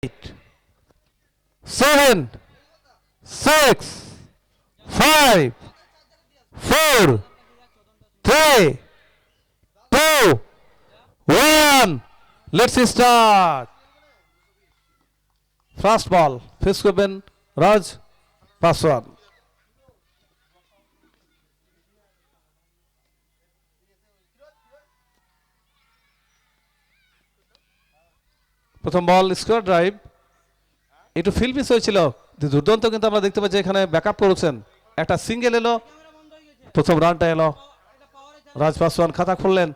8, 7, 6, 5, 4, 3, 2, 1. Let's start. First ball. Face করবেন রাজ পাসওয়ান। প্রথম বল square drive, একটু ফিল্ড মিস হয়েছিল, দুর্দান্ত কিন্তু আমরা দেখতে পাচ্ছি এখানে ব্যাকআপ করেছেন, একটা সিঙ্গেল এলো, প্রথম রানটা এলো, রাজ পাসওয়ান খাতা খুললেন,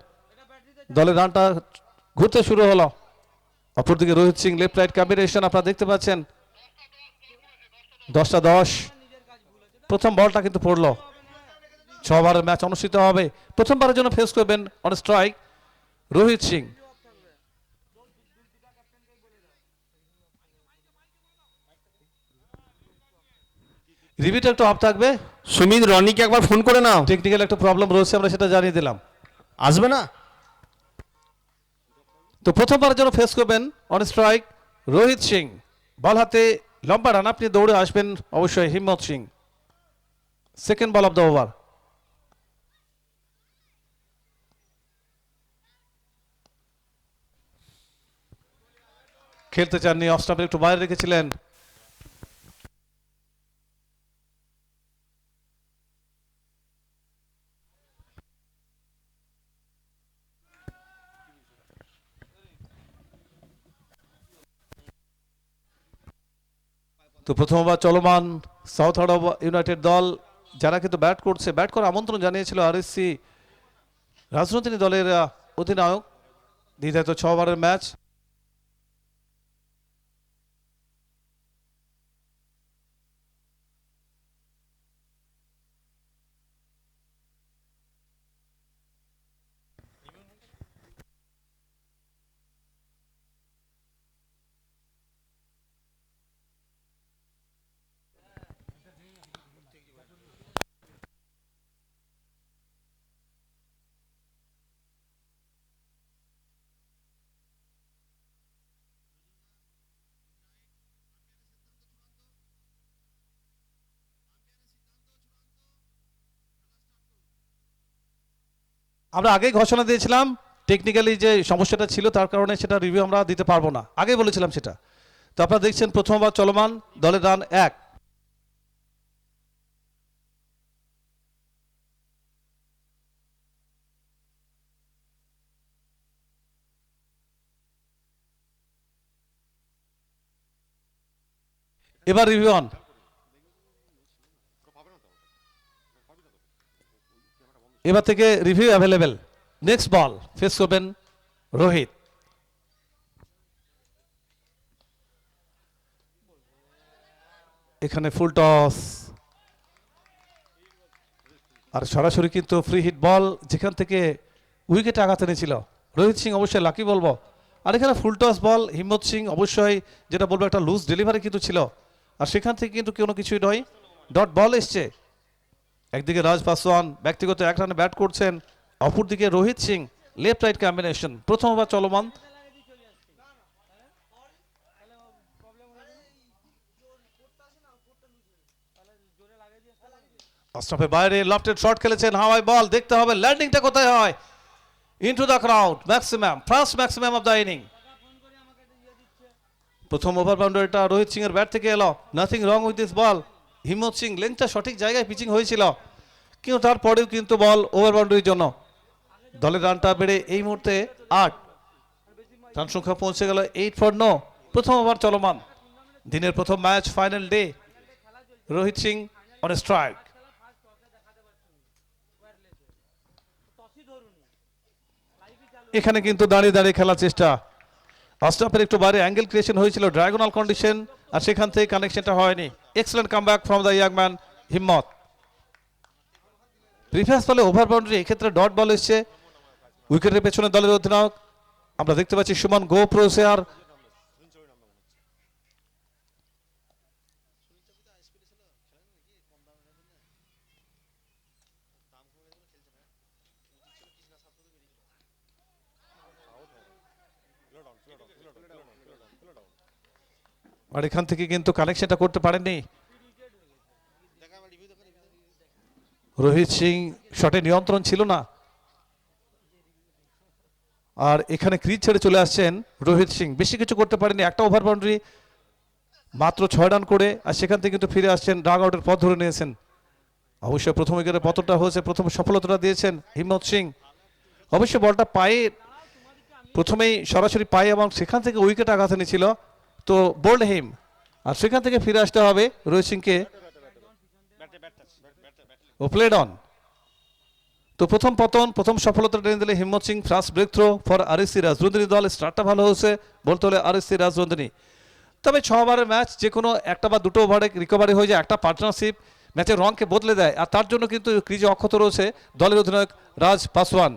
দলের রানটা ঘুরতে শুরু হলো। অপরদিকে Rohit Singh left right combination আপনারা দেখতে পাচ্ছেন, 10-10। প্রথম বলটা কিন্তু পড়লো। 6 ওভারের ম্যাচ অনুষ্ঠিত হবে, প্রথমবারের জন্য ফেস করবেন অন স্ট্রাইক রোহিত সিং। রিভিউটা একটু অফ থাকবে। সুমিত রনিকে একবার ফোন করে নাও, টেকনিক্যাল একটা প্রবলেম রয়েছে, আমরা সেটা জানিয়ে দিলাম। আসবে না তো প্রথমবারের জন্য ফেস করবেন অন স্ট্রাইক রোহিত সিং। বল হাতে লম্বা রান, আপনি দৌড়ে আসবেন অবশ্যই হিম্মত Singh. Second ball of the over. খেলতে চাননি, অফ স্টাম্পে একটু বাইরে রেখেছিলেন। তো প্রথম ওভার চলমান, সাউথ ইউনাইটেড দল যারা কিন্তু ব্যাট করছে, ব্যাট করার আমন্ত্রণ জানিয়েছিল আরএসসি রাজনৈতিক দলের অধিনায়ক। দ্বিতীয়ত 6 ওভারের ম্যাচ। আমরা আগেই ঘোষণা দিয়েছিলাম টেকনিক্যালি যে সমস্যাটা ছিল তার কারণে সেটা রিভিউ আমরা দিতে পারবো না, আগেই বলেছিলাম সেটা। তো আপনারা দেখছেন প্রথম ওভার চলমান, দলের রান 1। এবার রিভিউ অন। এবার থেকে review available. Next ball face করবেন রোহিত। এখানে ফুল টস, আর সরাসরি কিন্তু ফ্রি হিট বল, যেখান থেকে উইকেটে আঘাত এনেছিল রোহিত সিং, অবশ্যই লাকি বলবো। আর এখানে ফুল টস বল, হিম্মত সিং অবশ্যই যেটা বলবো একটা লুজ ডেলিভারি কিন্তু ছিল, আর সেখান থেকে কিন্তু কোনো কিছুই নয়, ডট বল এসছে। একদিকে রাজ পাসওয়ান ব্যক্তিগত 1 রানে ব্যাট করছেন, অপরদিকে Rohit Singh left right combination. প্রথম ওভার চলমান, অস্ট্রাফের বাইরে লফটেড শট খেলেছেন, হাওয়ায় বল, দেখতে হবে ল্যান্ডিংটা কোথায় হয়। Into the crowd, maximum, first maximum of the inning. প্রথম ওভার বাউন্ডারিটা রোহিত সিং এর ব্যাট থেকে এলো, নাথিং রং উইথ দিস বল। হিম্মত সিং লেন্থটা সঠিক জায়গায় পিচিং হয়েছিল, কিন্তু তারপরেও কিন্তু বল ওভার বাউন্ডারির জন্য। দলের রানটা বেড়ে এই মুহূর্তে 8, রান সংখ্যা পৌঁছে গেল 8 ফর 9। প্রথম ওভার চলমান, দিনের প্রথম match, final day. Rohit Singh on strike. এখানে কিন্তু দাঁড়িয়ে দাঁড়িয়ে খেলার চেষ্টা, অস্ট্রাফের একটু বাইরে অ্যাঙ্গেল ক্রিয়েশন হয়েছিল, ডায়াগোনাল কন্ডিশন, আর সেখান থেকে কানেকশনটা হয়নি। Excellent comeback from the young man হিম্মত। প্রিভিয়াস বলে ওভার বাউন্ডারি, এক্ষেত্রে ডট বল এসছে। উইকেটের পেছনে দলের অধিনায়ক আমরা দেখতে পাচ্ছি সুমন গোপ্রোসেয়ার। আর এখান থেকে কিন্তু কানেকশনটা করতে পারেননি রোহিত সিং, শটে নিয়ন্ত্রণ ছিল না। আর এখানে ক্রিজ ছেড়ে চলে আসছেন রোহিত সিং, বেশি কিছু করতে পারেনি, একটা ওভার বাউন্ডারি, মাত্র 6 রান করে, আর সেখান থেকে কিন্তু ফিরে আসছেন, ডাগ আউটের পথ ধরে নিয়েছেন। অবশ্যই প্রথম উইকেটের পতনটা হয়েছে, প্রথম সফলতাটা দিয়েছেন হিম্মত সিং। অবশ্যই বলটা পায়ে, প্রথমেই সরাসরি পায়ে এবং সেখান থেকে উইকেট আঘাত এনেছিল, তো বোল্ড হিম, আর সেখান থেকে ফিরে আসতে হবে রোহিত সিংকে। ও প্লেড অন, তো প্রথম পতন, প্রথম সফলতা টেনে দিলে Himmat Singh. First breakthrough for RSC Rajnandini দল, স্টার্টটা ভালো হয়েছে বলতে হলে আরএসসি রাজনন্দিনী। তবে 6 ওভারের ম্যাচ, যে কোনো একটা বা দুটো ওভারে রিকভারি হয়ে যায়, একটা পার্টনারশিপ ম্যাচের রংকে বদলে দেয়, আর তার জন্য কিন্তু ক্রিজে অক্ষত রয়েছে দলের অধিনায়ক রাজ পাসওয়ান।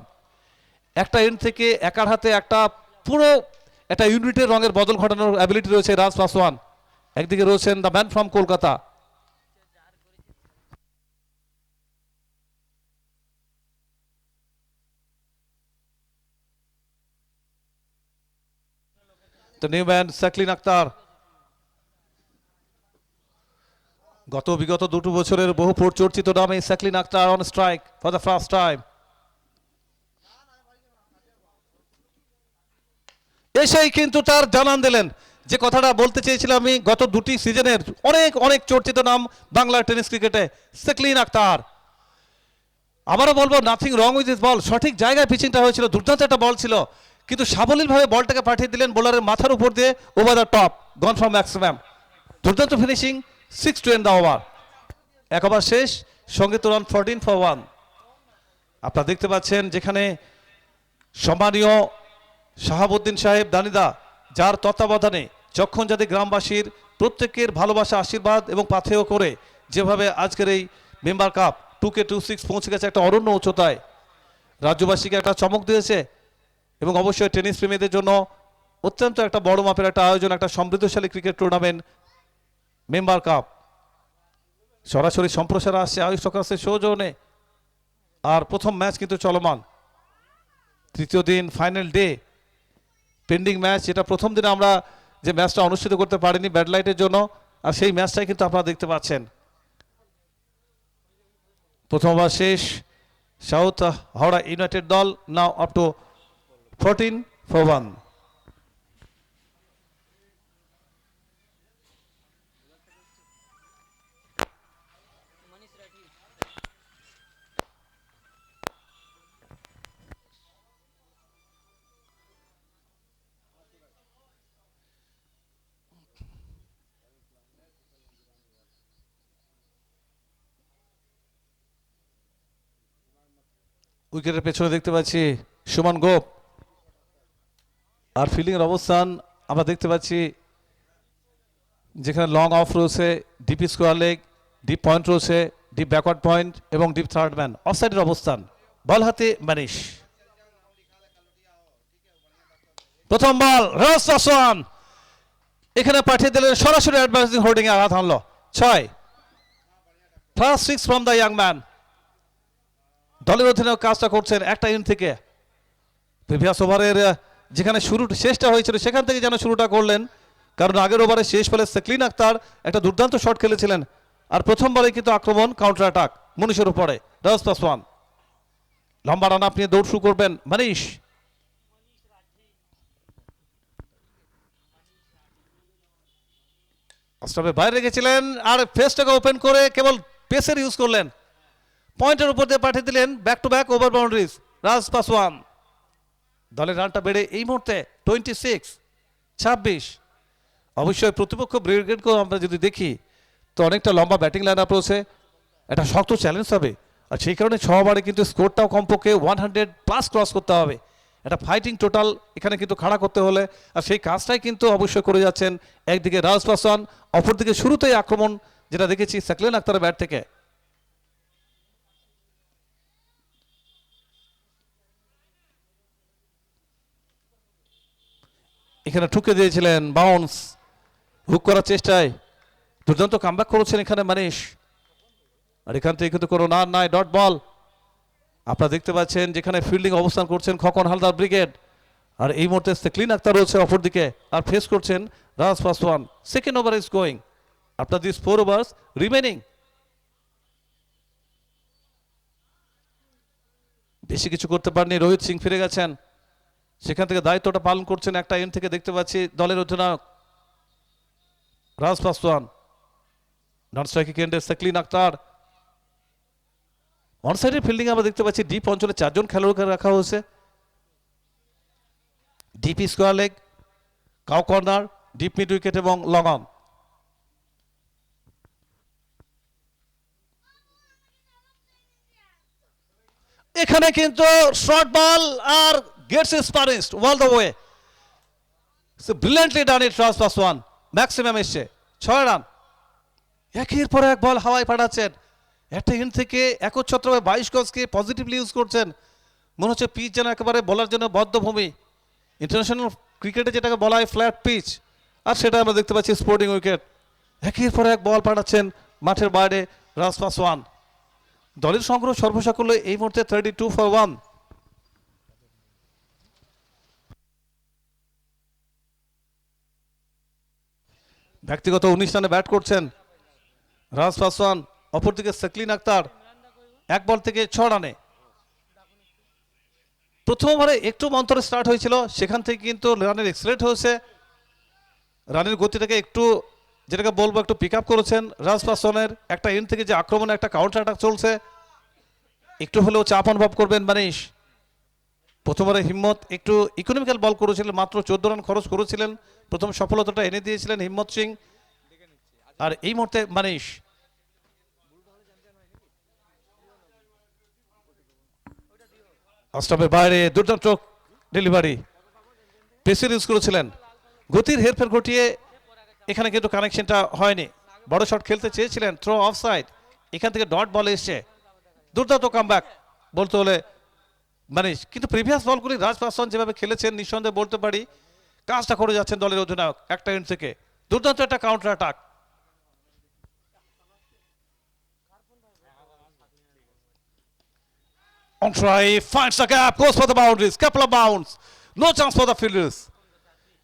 একটা এন্ড থেকে একার হাতে একটা পুরো একটা ইউনিটের রঙের বদল ঘটানোর অ্যাবিলিটি রয়েছে রাজ পাসওয়ান। একদিকে রয়েছেন the man from Kolkata. The new man Saqlain Akhtar, বিগত দুটো বছরের বহু পরিচর্চিত নাম এই Saqlain Akhtar on strike for the first time. এসেই কিন্তু তার জানান দিলেন যে কথাটা বলতে চেয়েছিলাম আমি, গত দুটি সিজনের অনেক অনেক চর্চিত নাম বাংলার টেনিস ক্রিকেটে, সাকলিন আক্তার। আবারও বলবো, নাথিং রং উইথ দিস বল, সঠিক জায়গায় পিচিংটা হয়েছিল, দুর্দান্ত একটা বল ছিল, কিন্তু সাবলীলভাবে বলটাকে পাঠিয়ে দিলেন বোলারের মাথার উপর দিয়ে, over the top, gone from maximum. দুর্দান্ত finishing, 6 to end the over. এক ওভার শেষ, সঙ্গে তো রান 14 for 1। আপনারা দেখতে পাচ্ছেন যেখানে সম্মানীয় শাহাবুদ্দিন সাহেব দানিদা, যার তত্ত্বাবধানে যক্ষণজাতি গ্রামবাসীর প্রত্যেকের ভালোবাসা, আশীর্বাদ এবং পাথেয় করে যেভাবে আজকের এই মেম্বার কাপ 2K26 পৌঁছে গেছে একটা অরণ্য উচ্চতায়, রাজ্যবাসীকে একটা চমক দিয়েছে, এবং অবশ্যই টেনিস প্রেমীদের জন্য অত্যন্ত একটা বড় মাপের একটা আয়োজন, একটা সমৃদ্ধশালী ক্রিকেট টুর্নামেন্ট মেম্বার কাপ। সরাসরি সম্প্রচার আসছে আয়ুষ প্রকাশের সৌজন্যে, আর প্রথম ম্যাচ কিন্তু চলমান, তৃতীয় দিন, ফাইনাল ডে, পেন্ডিং ম্যাচ। এটা প্রথম দিনে আমরা যে ম্যাচটা অনুষ্ঠিত করতে পারিনি ব্যাড লাইটের জন্য, আর সেই ম্যাচটাই কিন্তু আপনারা দেখতে পাচ্ছেন। প্রথম ওভার শেষ, সাউথ হাওড়া ইউনাইটেড দল নাও আপ টু 14 for 1। উইকেটের পেছনে দেখতে পাচ্ছি সুমন গোপ, আর ফিল্ডিং এর অবস্থান আমরা দেখতে পাচ্ছি যেখানে লং অফ রয়েছে, deep square leg, deep point রয়েছে, ডিপ ব্যাকওয়ার্ড পয়েন্ট এবং ডিপ থার্ড ম্যান। অফসাইডের অবস্থান, বল হাতে মানিশ। প্রথম বল, রাজ পাসওয়ান এখানে পাঠিয়ে দিলেন, সরাসরি অ্যাডভান্সিং হোল্ডিং এ আঘাত হানলো, 6। First 6 from the young man. দলের অধিনায়ক কাজটা করছেন একটা ইন থেকে, প্রিভিয়াস ওভারের যেখানে শুরু শেষটা হয়েছিল সেখান থেকে যেন শুরুটা করলেন, কারণ আগের ওভারে শেষ ফলে সাকলিন আক্তার একটা দুর্দান্ত শট খেলেছিলেন, আর প্রথম বলে কিন্তু আক্রমণ, কাউন্টার অ্যাটাক মনীষের উপরে। রাজ পাসওয়ান লম্বা রান আপনি দৌড় শুরু করবেন, মনীষ বাইরে রেখেছিলেন, আর ফেসটাকে ওপেন করে কেবল পেসের ইউজ করলেন, পয়েন্টের উপর দিয়ে পাঠিয়ে দিলেন, back to back over boundaries Raj Paswan. দলের রানটা বেড়ে এই মুহূর্তে 26। অবশ্যই প্রতিপক্ষ ব্রিগেডকেও আমরা যদি দেখি তো অনেকটা লম্বা ব্যাটিং লাইন আপ রয়েছে, একটা শক্ত চ্যালেঞ্জ হবে, আর সেই কারণে 6 ওভারে কিন্তু স্কোরটাও কমপক্ষে 100+ ক্রস করতে হবে, একটা ফাইটিং টোটাল এখানে কিন্তু খাড়া করতে হলে, আর সেই কাজটাই কিন্তু অবশ্যই করে যাচ্ছেন একদিকে রাজ পাসওয়ান, অপরদিকে শুরুতেই আক্রমণ যেটা দেখেছি সাকলিন আক্তারের ব্যাট থেকে। এখানে ঠুকে দিয়েছিলেন, বাউন্স, হুক করার চেষ্টায় দুর্দান্ত কামব্যাক করেছেন এখানে মনীষ, আর এখান থেকে কিন্তু কোনো রান নাই, ডট বল। আপনারা দেখতে পাচ্ছেন যেখানে ফিল্ডিং অবস্থান করছেন খোকন হালদার ব্রিগেড, আর এই মুহূর্তে সেকলিন আক্তার রয়েছে অপরদিকে আর ফেস করছেন Raj Paswan. Second over is going after this 4 overs remaining. বেশি কিছু করতে পারেনি, রোহিত সিং ফিরে গেছেন, সেখান থেকে দায়িত্বটা পালন করছেন একটা এন্ড থেকে দেখতে পাচ্ছি দলের অধিনায়ক রাজ পাসওয়ান। নন স্ট্রাইকিং এন্ডে সেকলিন আক্তার। অন সাইডের ফিল্ডিং আমরা দেখতে পাচ্ছি ডিপ অঞ্চলে 4 জন খেলোয়াড়কে রাখা হয়েছে। Deep square leg, cow corner, deep mid wicket এবং লং অন। এখানে কিন্তু শর্ট বল আর gets is punished all the way. Brilliantly done it Raj Paswan. Maximum এসছে 6 রান। একের পর এক বল হাওয়ায় পাঠাচ্ছেন, একটা এন্ড থেকে একচ্ছত্রভাবে 22 গজকে পজিটিভলি ইউজ করছেন। মনে হচ্ছে পিচ যেন একেবারে বলার জন্য বদ্ধভূমি। ইন্টারন্যাশনাল ক্রিকেটে যেটাকে বলা হয় ফ্ল্যাট পিচ, আর সেটা আমরা দেখতে পাচ্ছি স্পোর্টিং উইকেট। একের পর এক বল পাঠাচ্ছেন মাঠের বাইরে রাজ পাসওয়ান। দলের সংগ্রহ সর্বসাকুল্য এই মুহূর্তে 32 for 1। ব্যক্তিগত 19 রানে ব্যাট করছেন রাজ পাসওয়ান, অপরদিকে সেকলিন আক্তার 1 বল থেকে 6 রানে। প্রথম ওভারে একটু মন্তরে স্টার্ট হয়েছিল, সেখান থেকে কিন্তু রানের এক্সেলেন্ট হয়েছে। রানের গতিটাকে একটু যেটাকে বলবো একটু পিক আপ করেছেন রাজ পাসওয়ানের। একটা এন্ড থেকে যে আক্রমণে একটা কাউন্টার অ্যাটাক চলছে, একটু হলেও চাপ অনুভব করবেন মানিশ। প্রথমবারে হিম্মত একটু ইকোনমিক্যাল বল করেছিলেন, মাত্র 14 রান খরচ করেছিলেন, প্রথম সফলতাটা এনে দিয়েছিলেন হিম্মত সিং। আর এই মুহূর্তে মানিশ অস্ট্রেলিয়ার বাইরে দুর্দান্ত ডেলিভারি, পেসের ইউজ করেছিলেন, গতির হেরফের ঘটিয়ে এখানে কিন্তু কানেকশনটা হয়নি। বড় শট খেলতে চেয়েছিলেন, থ্রো অফ সাইড, এখান থেকে ডট বল এসছে। দুর্দান্ত কামব্যাক বলতে হলে মানিশ। কিন্তু প্রিভিয়াস বলগুলি রাজ পাসওয়ান যেভাবে খেলেছেন নিঃসন্দেহে বলতে পারি কাজটা করে যাচ্ছেন দলের অধিনায়ক একটা এন্ড থেকে। দুর্দান্ত একটা counter attack. On try, finds the gap, goes for the boundaries, couple of bounds, no chance for the fielders.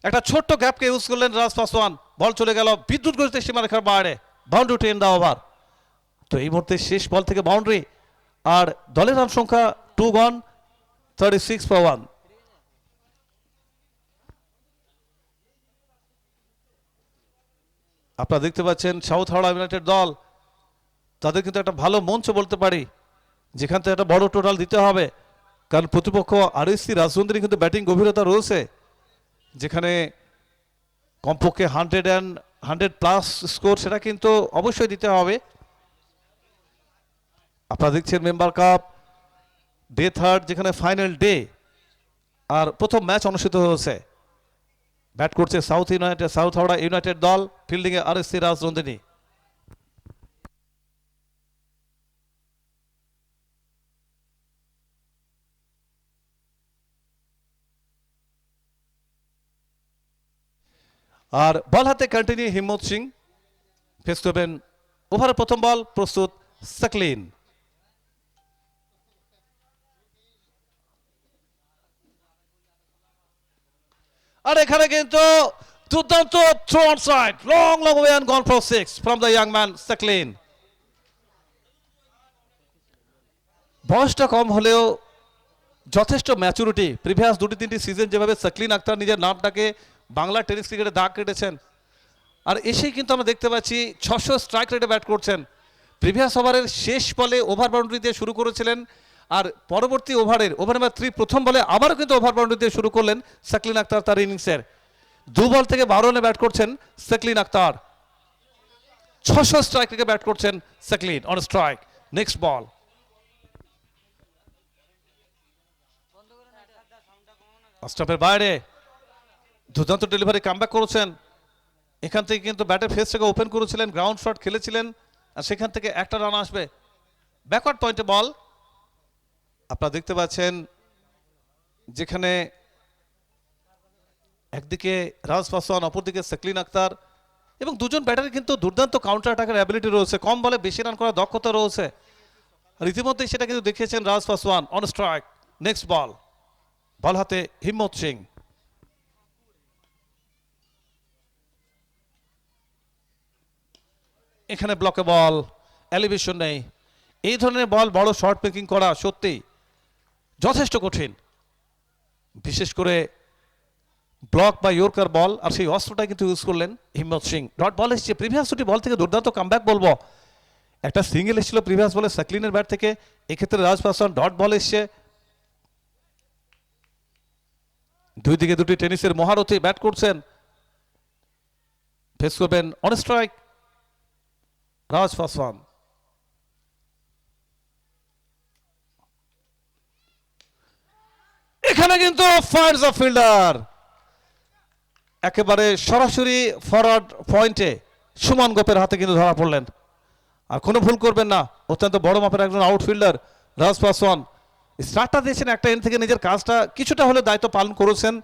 একটা ছোট্ট গ্যাপকে ইউজ করলেন রাজ পাসওয়ান, বল চলে গেল বিদ্যুৎ গতিতে সীমারেখার বাইরে, boundary to end the over. তো এই মুহূর্তে শেষ বল থেকে বাউন্ডারি, আর দলের রান সংখ্যা 2 gone, 36 for 1। আপনারা দেখতে পাচ্ছেন সাউথ হাওড়া ইউনাইটেড দল, তাদের কিন্তু একটা ভালো মঞ্চ বলতে পারি, যেখান থেকে একটা বড় টোটাল দিতে হবে। কারণ প্রতিপক্ষ আরএসসি রাজবন্দিনী কিন্তু ব্যাটিং গভীরতা রয়েছে, যেখানে কমপক্ষে 100+ স্কোর সেটা কিন্তু অবশ্যই দিতে হবে। আপনারা দেখছেন মেম্বার কাপ ডে 3, যেখানে ফাইনাল ডে আর প্রথম ম্যাচ অনুষ্ঠিত হয়েছে। ব্যাট করছে সাউথ হাওড়া ইউনাইটেড দল, ফিল্ডিংয়ে আরএসসি রাজনন্দিনী। আর বল হাতে কন্টিনিউ হিম্মত সিং। ফেস করবেন ওভারের প্রথম বল, প্রস্তুত সেকলিন। আর এখানে কিন্তু দুর্দান্ত throw on side, long way end gone for 6 from the young man Saqlain. বয়সটা কম হলেও যথেষ্ট ম্যাচুরিটি। প্রিভিয়াস 2-3টি সিজন যেভাবে সেকলিন আক্তার নিজের নামটাকে বাংলা টেনিস ক্রিকেটে দাগ কেটেছেন, আর এসেই কিন্তু আমরা দেখতে পাচ্ছি 600 স্ট্রাইক রেটে ব্যাট করছেন। প্রিভিয়াস ওভারের শেষ বলে ওভার বাউন্ডারি দিয়ে শুরু করেছিলেন, আর পরবর্তী ওভার নাম্বার 3 প্রথম বলে আবারও কিন্তু ওভার বাউন্ডারি দিয়ে শুরু করলেন সেকলিন আক্তার তার ইনিংসের। 2 বল থেকে 12 রানে ব্যাট করছেন সেকলিন আক্তার। 600 স্ট্রাইক রেটে ব্যাট করছেন সেকলিন অন স্ট্রাইক। নেক্সট বল। স্টাম্পের বাইরে দুর্দান্ত ডেলিভারি, কামব্যাক করেছেন। এখান থেকে কিন্তু ব্যাটের ফেসটাকে ওপেন করেছিলেন, গ্রাউন্ড শট খেলেছিলেন, আর সেখান থেকে একটা রান আসবে। ব্যাকওয়ার্ড পয়েন্টে বল আপনারা দেখতে পাচ্ছেন, যেখানে একদিকে রাজ পাসওয়ান, অপরদিকে সেকলিন আক্তার, এবং দুজন ব্যাটারি কিন্তু দুর্দান্ত কাউন্টার অ্যাটাকের অ্যাবিলিটি রয়েছে, কম বলে বেশি রান করার দক্ষতা রয়েছে। আর ইতিমধ্যেই সেটা কিন্তু দেখিয়েছেন রাজ পাসওয়ান অন স্ট্রাইক। নেক্সট বল, বল হাতে হিম্মত সিং। এখানে ব্লকে বল, এলিভেশন নেই। এই ধরনের বল বড় শর্ট মেকিং করা সত্যি যথেষ্ট কঠিন, বিশেষ করে ব্লক বা ইয়র্কার বল। আর সেই অস্ত্রটা কিন্তু ইউজ করলেন হিম্মত সিং। ডট বল এসছে প্রিভিয়াস দুটি বল থেকে, দুর্দান্ত কামব্যাক বলবো। একটা সিঙ্গেল এসেছিল প্রিভিয়াস বলে সাকলিনের ব্যাট থেকে, এক্ষেত্রে রাজ পাসওয়ান ডট বল এসছে। দুই দিকে দুটি টেনিসের মহারথী ব্যাট করছেন। ফেস করবেন অন স্ট্রাইক রাজ পাসওয়ান। এখানে কিন্তু ফায়ার্স অফ ফিল্ডার একেবারে সরাসরি ফরওয়ার্ড পয়েন্টে সুমন গোপের হাতে কিন্তু ধরা পড়লেন। আর কোনো ভুল করবেন না, অত্যন্ত বড় মাপের একজন আউটফিল্ডার রাজ পাসওয়ান। স্টার্টটা দিয়েছেন একটা এন্ড থেকে, নিজের কাজটা কিছুটা হলে দায়িত্ব পালন করেছেন,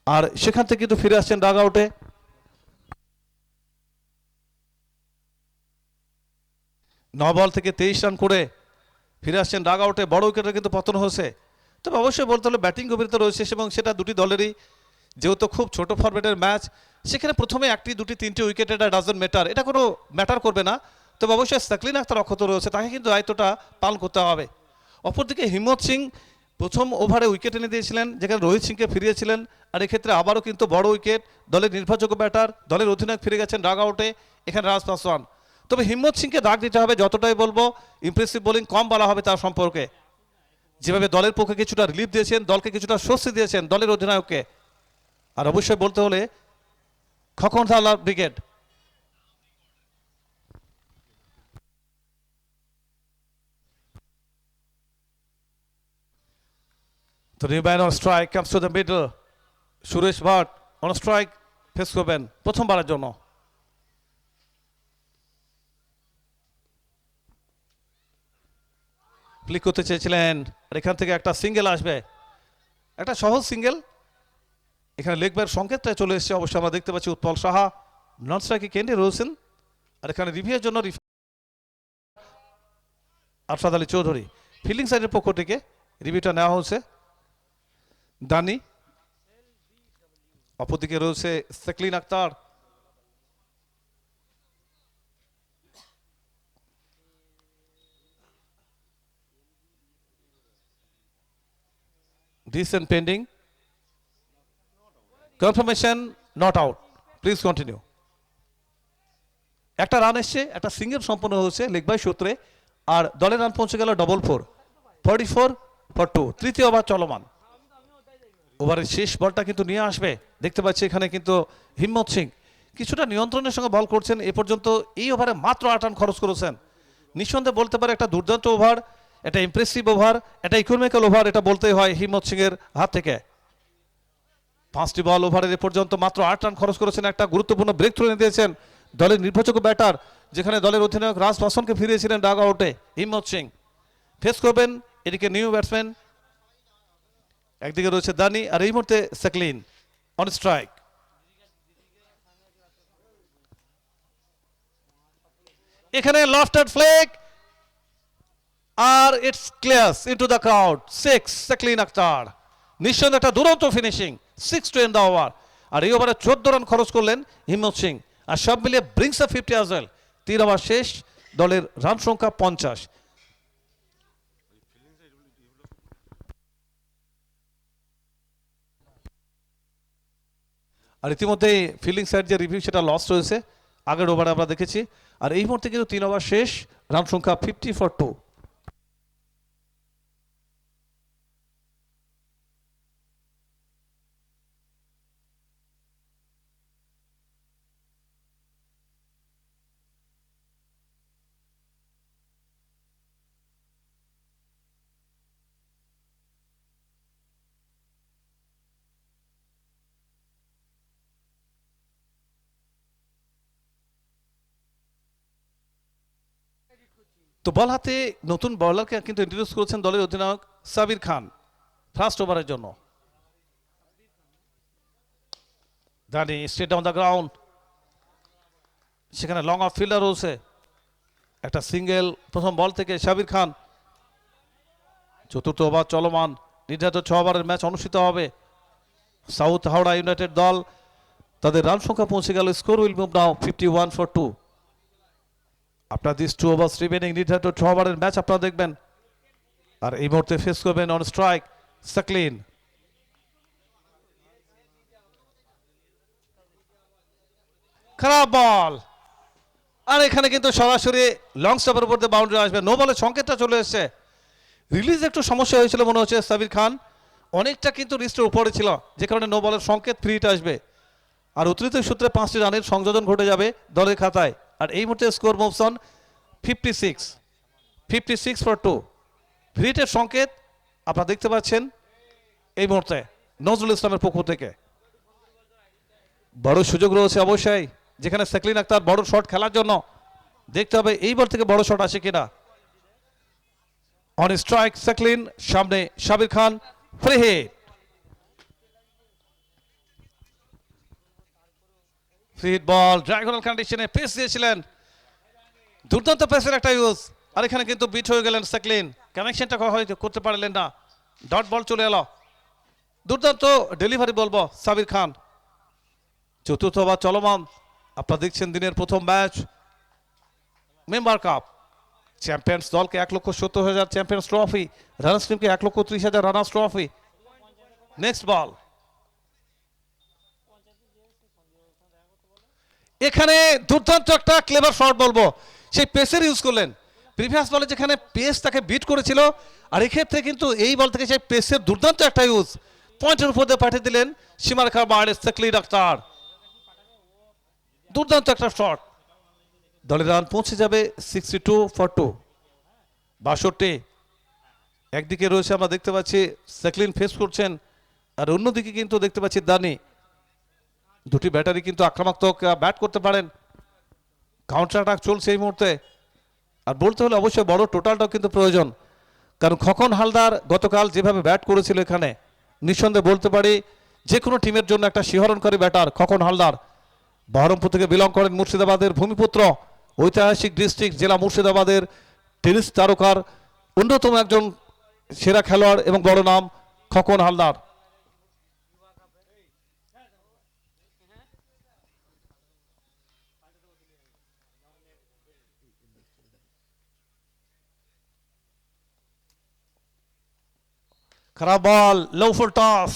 আর সেখান থেকে কিন্তু ফিরে আসছেন ডাগ আউটে। 9 বল থেকে 23 রান করে ফিরে আসছেন ডাগ আউটে। বড় উইকেটে কিন্তু পতন হয়েছে, তবে অবশ্যই বলতে হলে ব্যাটিং গভীরতা রয়েছে এবং সেটা দুটি দলেরই, যেহেতু খুব ছোট ফরম্যাটের ম্যাচ, সেখানে প্রথমে একটি দুটি তিনটি উইকেট এটা ডাজন্ট ম্যাটার, এটা কোনো ম্যাটার করবে না। তবে অবশ্যই সাকলিন আখতার অক্ষত রয়েছে, তাকে কিন্তু দায়িত্বটা পালন করতে হবে। অপরদিকে হিম্মত সিং প্রথম ওভারে উইকেট এনে দিয়েছিলেন, যেখানে রোহিত সিংকে ফিরিয়েছিলেন। আর এক্ষেত্রে আবারও কিন্তু বড় উইকেট, দলের নির্ভরযোগ্য ব্যাটার, দলের অধিনায়ক ফিরে গেছেন ডাগ আউটে, এখানে রাজ পাসওয়ান। তবে হিম্মত সিংকে দাগ দিতে হবে, যতটাই বলবো ইমপ্রেসিভ বোলিং কম বলা হবে তার সম্পর্কে। যেভাবে দলের পক্ষে কিছুটা রিলিফ দিয়েছেন, দলকে কিছুটা স্বস্তি দিয়েছেন দলের অধিনায়ককে। আর অবশ্যই বলতে হলে খকন থালার ব্রিগেড। তো new man on strike comes to the middle. Suresh Bhat on strike face করবেন প্রথমবারের জন্য। ফ্লিক করতে চেয়েছিলেন, আর এখান থেকে একটা সিঙ্গেল আসবে, একটা সহজ সিঙ্গেল। এখানে লেগ বাইয়ের সংকেতটা চলে এসেছে, অবশ্যই আমরা দেখতে পাচ্ছি উৎপল সাহা নন স্ট্রাইকে কেন্দ্রে রয়েছেন। আর এখানে রিভিউয়ের জন্য আরশাদ আলী চৌধুরী, ফিল্ডিং সাইডের পক্ষ থেকে রিভিউটা নেওয়া হচ্ছে। দানি, অপরদিকে রয়েছে Saqlain Akhtar. Decent pending. Confirmation not out. Please continue. একটা রান এসছে, একটা সিঙ্গেল সম্পন্ন হয়েছে লেগ বাই সূত্রে, আর দলের রান পৌঁছে গেল 44 তৃতীয় ওভার চলমান। ওভারের শেষ বলটা কিন্তু নিয়ে আসবে, দেখতে পাচ্ছি এখানে কিন্তু হিম্মত সিং কিছুটা নিয়ন্ত্রণের সঙ্গে বল করছেন। এ পর্যন্ত এই ওভারে মাত্র 8 রান খরচ করেছেন। নিঃসন্দেহে বলতে পারে একটা দুর্দান্ত ওভার, এটা ইমপ্রেসিভ ওভার, এটা ইকোনমিক্যাল ওভার, এটা বলতেই হয় হিম্মত সিং এর হাত থেকে। 5টি বল ওভারের এ পর্যন্ত মাত্র 8 রান খরচ করেছেন, একটা গুরুত্বপূর্ণ ব্রেক থ্রু এনে দিয়েছেন দলের নির্ভরযোগ্য ব্যাটার, যেখানে দলের অধিনায়ক রাজ পাসওয়ানকে ফিরিয়েছিলেন ডাগ আউটে হিম্মত সিং। ফেস করবেন এদিকে নিউ ব্যাটসম্যান, একদিকে রয়েছে দানি, আর এই মুহূর্তে সাকলিন অন স্ট্রাইক। এখানে লফটেড ফ্লেক, আর it's clears into the crowd. 6 Saqlain Akhtar, নিঃসন্দেহে একটা দুরন্ত finishing, 6 to end the over। আর এই ওভারে 14 রান খরচ করলেন হিম্মত সিং, আর সব মিলিয়ে ব্রিংস আ 50 as well। 3 ওভার শেষ, দলের রান সংখ্যা 50। আর ইতিমধ্যেই ফিল্ডিং সাইড যে রিভিউ সেটা লস রয়েছে, আগের ওভারে আমরা দেখেছি। আর এই মুহূর্তে কিন্তু 3 ওভার শেষ, রান সংখ্যা 50 for 2। তো বল হাতে নতুন বলারকে কিন্তু ইন্ট্রোডিউস করেছেন দলের অধিনায়ক সাবির খান ফার্স্ট ওভারের জন্য। দানি স্ট্রেট অন দ্য গ্রাউন্ড, সেখানে লং অফ ফিল্ডার রয়েছে, একটা সিঙ্গেল প্রথম বল থেকে সাবির খান। চতুর্থ ওভার চলমান, নির্ধারিত 6 ওভারের ম্যাচ অনুষ্ঠিত হবে। সাউথ হাওড়া ইউনাইটেড দল, তাদের রান সংখ্যা পৌঁছে গেল, score will move now 51 for 2। আপনার দিস 2 overs রিমেনিং নির্ধারিত 6 ওভারের ম্যাচ আপনারা দেখবেন। আর এই মুহূর্তে ফেস করবেন অন স্ট্রাইক সাকলিন। খারাপ বল, আর এখানে কিন্তু সরাসরি লং স্টপের উপর দিয়ে বাউন্ডারি আসবে। নো বলের সংকেতটা চলে এসেছে। রিলিজ একটু সমস্যা হয়েছিল মনে হচ্ছে সাবির খান, অনেকটা কিন্তু রিস্টের উপরে ছিল, যে কারণে নো বলের সংকেত ফ্রি হিট আসবে। আর অতিরিক্ত সূত্রে 5টি রানের সংযোজন ঘটে যাবে দলের খাতায়। আর এই মুহূর্তে score moves on 56 for 2। Free হিটের সংকেত আপনারা দেখতে পাচ্ছেন এই মুহূর্তে নজরুল ইসলামের পক্ষ থেকে। বড় সুযোগ রয়েছে অবশ্যই, যেখানে সাকলিন আক্তার বড় শট খেলার জন্য। দেখতে হবে এই বল থেকে বড় শট আসে কিনা। অন স্ট্রাইক সাকলিন, সামনে সাবির খান, ফ্রি হিট। ফ্রি হিট বল, ড্রাইগনাল কন্ডিশনে পেস দিয়েছিলেন, দুর্দান্ত পেসের একটা ইউজ। আর এখানে কিন্তু বিট হয়ে গেলেন সাকলিন, কানেকশনটা হয়তো করতে পারলেন না, ডট বল চলে এলো। দুর্দান্ত ডেলিভারি বলবো সাবির খান। চতুর্থ ওভার চলমান, আপনারা দেখছেন দিনের প্রথম ম্যাচ মেম্বার কাপ। চ্যাম্পিয়ন্স দলকে 1,70,000 চ্যাম্পিয়ন্স ট্রফি, রানার্স টিমকে 1,30,000 রানার্স ট্রফি। নেক্সট বল, এখানে দুর্দান্ত একটা ক্লেভার শট বলবো, সেই পেসের ইউজ করলেন। প্রিভিয়াস বলে যেখানে পেস তাকে বিট করেছিল, আর এক্ষেত্রে কিন্তু এই বল থেকে সেই পেসের দুর্দান্ত একটা ইউজ, পয়েন্টের উপর দিয়ে পাঠিয়ে দিলেন সীমারেখার বাইরে সাকলিন আক্তার। দুর্দান্ত একটা শট, দলের রান পৌঁছে যাবে 62 ফর 2, 62। একদিকে রয়েছে আমরা দেখতে পাচ্ছি সাকলিন ফেস করছেন, আর অন্যদিকে কিন্তু দেখতে পাচ্ছি দানি। দুটি ব্যাটারি কিন্তু আক্রমণাত্মক ব্যাট করতে পারেন। কাউন্টার অ্যাটাক চলছে এই মুহূর্তে। আর বলতে হলে অবশ্যই বড় টোটালটাও কিন্তু প্রয়োজন, কারণ খোকন হালদার গতকাল যেভাবে ব্যাট করেছিল এখানে, নিঃসন্দেহে বলতে পারি যে কোনো টিমের জন্য একটা শিহরণকারী ব্যাটার খোকন হালদার। বহরমপুর থেকে বিলং করেন, মুর্শিদাবাদের ভূমিপুত্র, ঐতিহাসিক ডিস্ট্রিক্ট জেলা মুর্শিদাবাদের টেনিস তারকার অন্যতম একজন সেরা খেলোয়াড় এবং বড় নাম খোকন হালদার। খারাপ ball, low full toss,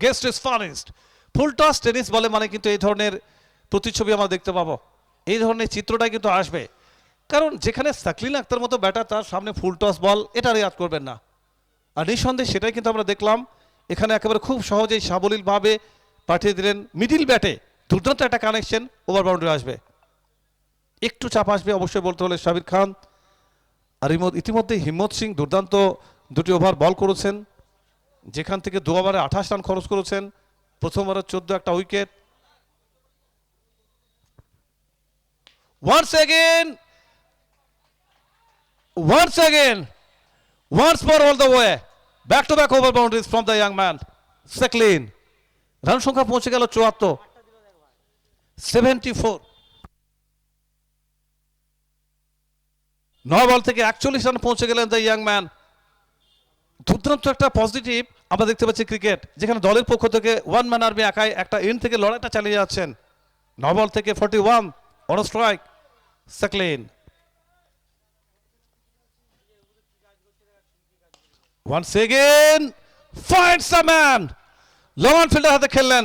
guest is furnished. Full toss tennis বলে মানে কিন্তু এই ধরনের প্রতিচ্ছবি আমরা দেখতে পাবো, এই ধরনের চিত্রটাই কিন্তু আসবে। কারণ যেখানে সাকলিন আক্তার মতো ব্যাটার, তার সামনে ফুল টস বল, এটা রেয়াত করবেন না। আর নিঃসন্দেহে সেটাই কিন্তু আমরা দেখলাম এখানে। একেবারে খুব সহজেই সাবলীলভাবে পাঠিয়ে দিলেন মিডিল ব্যাটে, দুর্দান্ত একটা কানেকশন, ওভার বাউন্ডারি আসবে। একটু চাপ আসবে অবশ্যই বলতে হলে সাবির খান। আর ইতিমধ্যে হিম্মত সিং দুর্দান্ত দুটি ওভার বল করেছেন, যেখান থেকে 2 ওভারে 28 রান খরচ করেছেন। প্রথম ওভারে 14 একটা wicket. once again once more all the way back to back over boundaries from the young man Saqlain. Run সংখ্যা পৌঁছে গেল 74, 74। 9 বল থেকে 41 রান পৌঁছে গেলেন দ্য ইয়াং ম্যান। দুর্দান্ত একটা পজিটিভ আমরা দেখতে পাচ্ছি ক্রিকেট, যেখানে দলের পক্ষ থেকে ওয়ান ম্যান আর্মি একাই একটা এন্ড থেকে লড়াইটা চালিয়ে যাচ্ছেন। 9 বল থেকে 41 on strike Saqlain. once again finds a man, long on fielder হাতে খেললেন।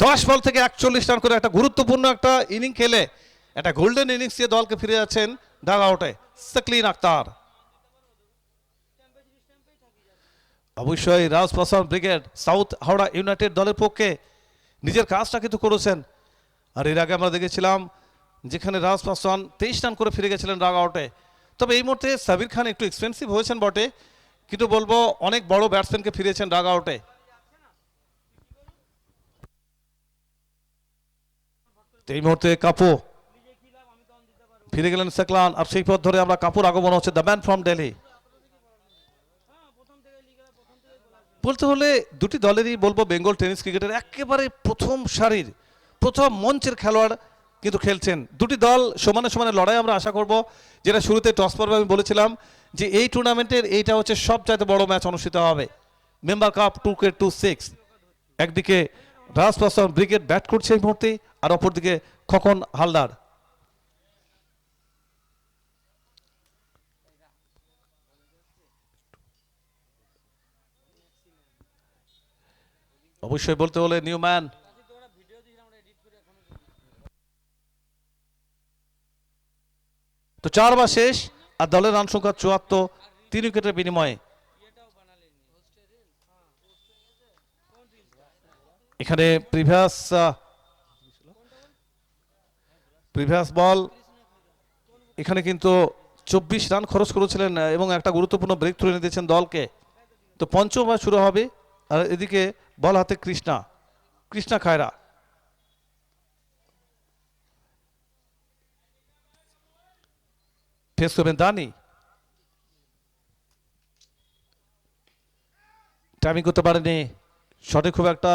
10 বল থেকে 41 রান করে একটা গুরুত্বপূর্ণ একটা ইনিং খেলে একটা গোল্ডেন ইনিংস দিয়ে দলকে ফিরে যাচ্ছেন ডাগ আউটে সাকলিন আক্তার। অবশ্যই রাজপ্রাসাদ ব্রিগেড সাউথ হাওড়া ইউনাইটেড দলের পক্ষে নিজের কাজটা কিন্তু করেছেন। আর এর আগে আমরা দেখেছিলাম যেখানে রাজপ্রাসাদ 23 রান করে ফিরে গেছিলেন ডাগ আউটে। তবে এই মুহূর্তে সাবির খান একটু এক্সপেন্সিভ হয়েছেন বটে, কিন্তু বলবো অনেক বড় ব্যাটসম্যানকে ফিরেছেন ডাগ আউটে। এই মুহূর্তে কাপু ফিরে গেলেন সাকলান, আর সেই পথ ধরে আমরা কাপুর আগমন হচ্ছে, দ্য ম্যান ফ্রম দিল্লি। বলতে হলে দুটি দলেরই বলবো বেঙ্গল টেনিস ক্রিকেটের একেবারে প্রথম সারির প্রথম মঞ্চের খেলোয়াড় কিন্তু খেলছেন। দুটি দল সমানে সমানে লড়াই আমরা আশা করব, যেটা শুরুতে টস পর্বে আমি বলেছিলাম যে এই টুর্নামেন্টের এইটা হচ্ছে সবচাইতে বড় ম্যাচ অনুষ্ঠিত হবে, মেম্বার কাপ 2K26। একদিকে রাজপ্রাসাদ ব্রিগেড ব্যাট করছে এই মুহূর্তে, আর অপরদিকে খোকন হালদার। অবশ্যই বলতে হলে নিউম্যান। তো 4 ওভার শেষ আর দলের রান সংখ্যা 74, 3 উইকেটের বিনিময়ে। এখানে প্রিভিয়াস বল এখানে কিন্তু 24 রান খরচ করেছিলেন এবং একটা গুরুত্বপূর্ণ ব্রেক থ্রু এনে দিয়েছেন দলকে। তো পঞ্চম ওভার শুরু হবে আর এদিকে বল হাতে কৃষ্ণা খায়রা। ফেস করবেন দানি, টাইমিং করতে পারেনি, শটে খুব একটা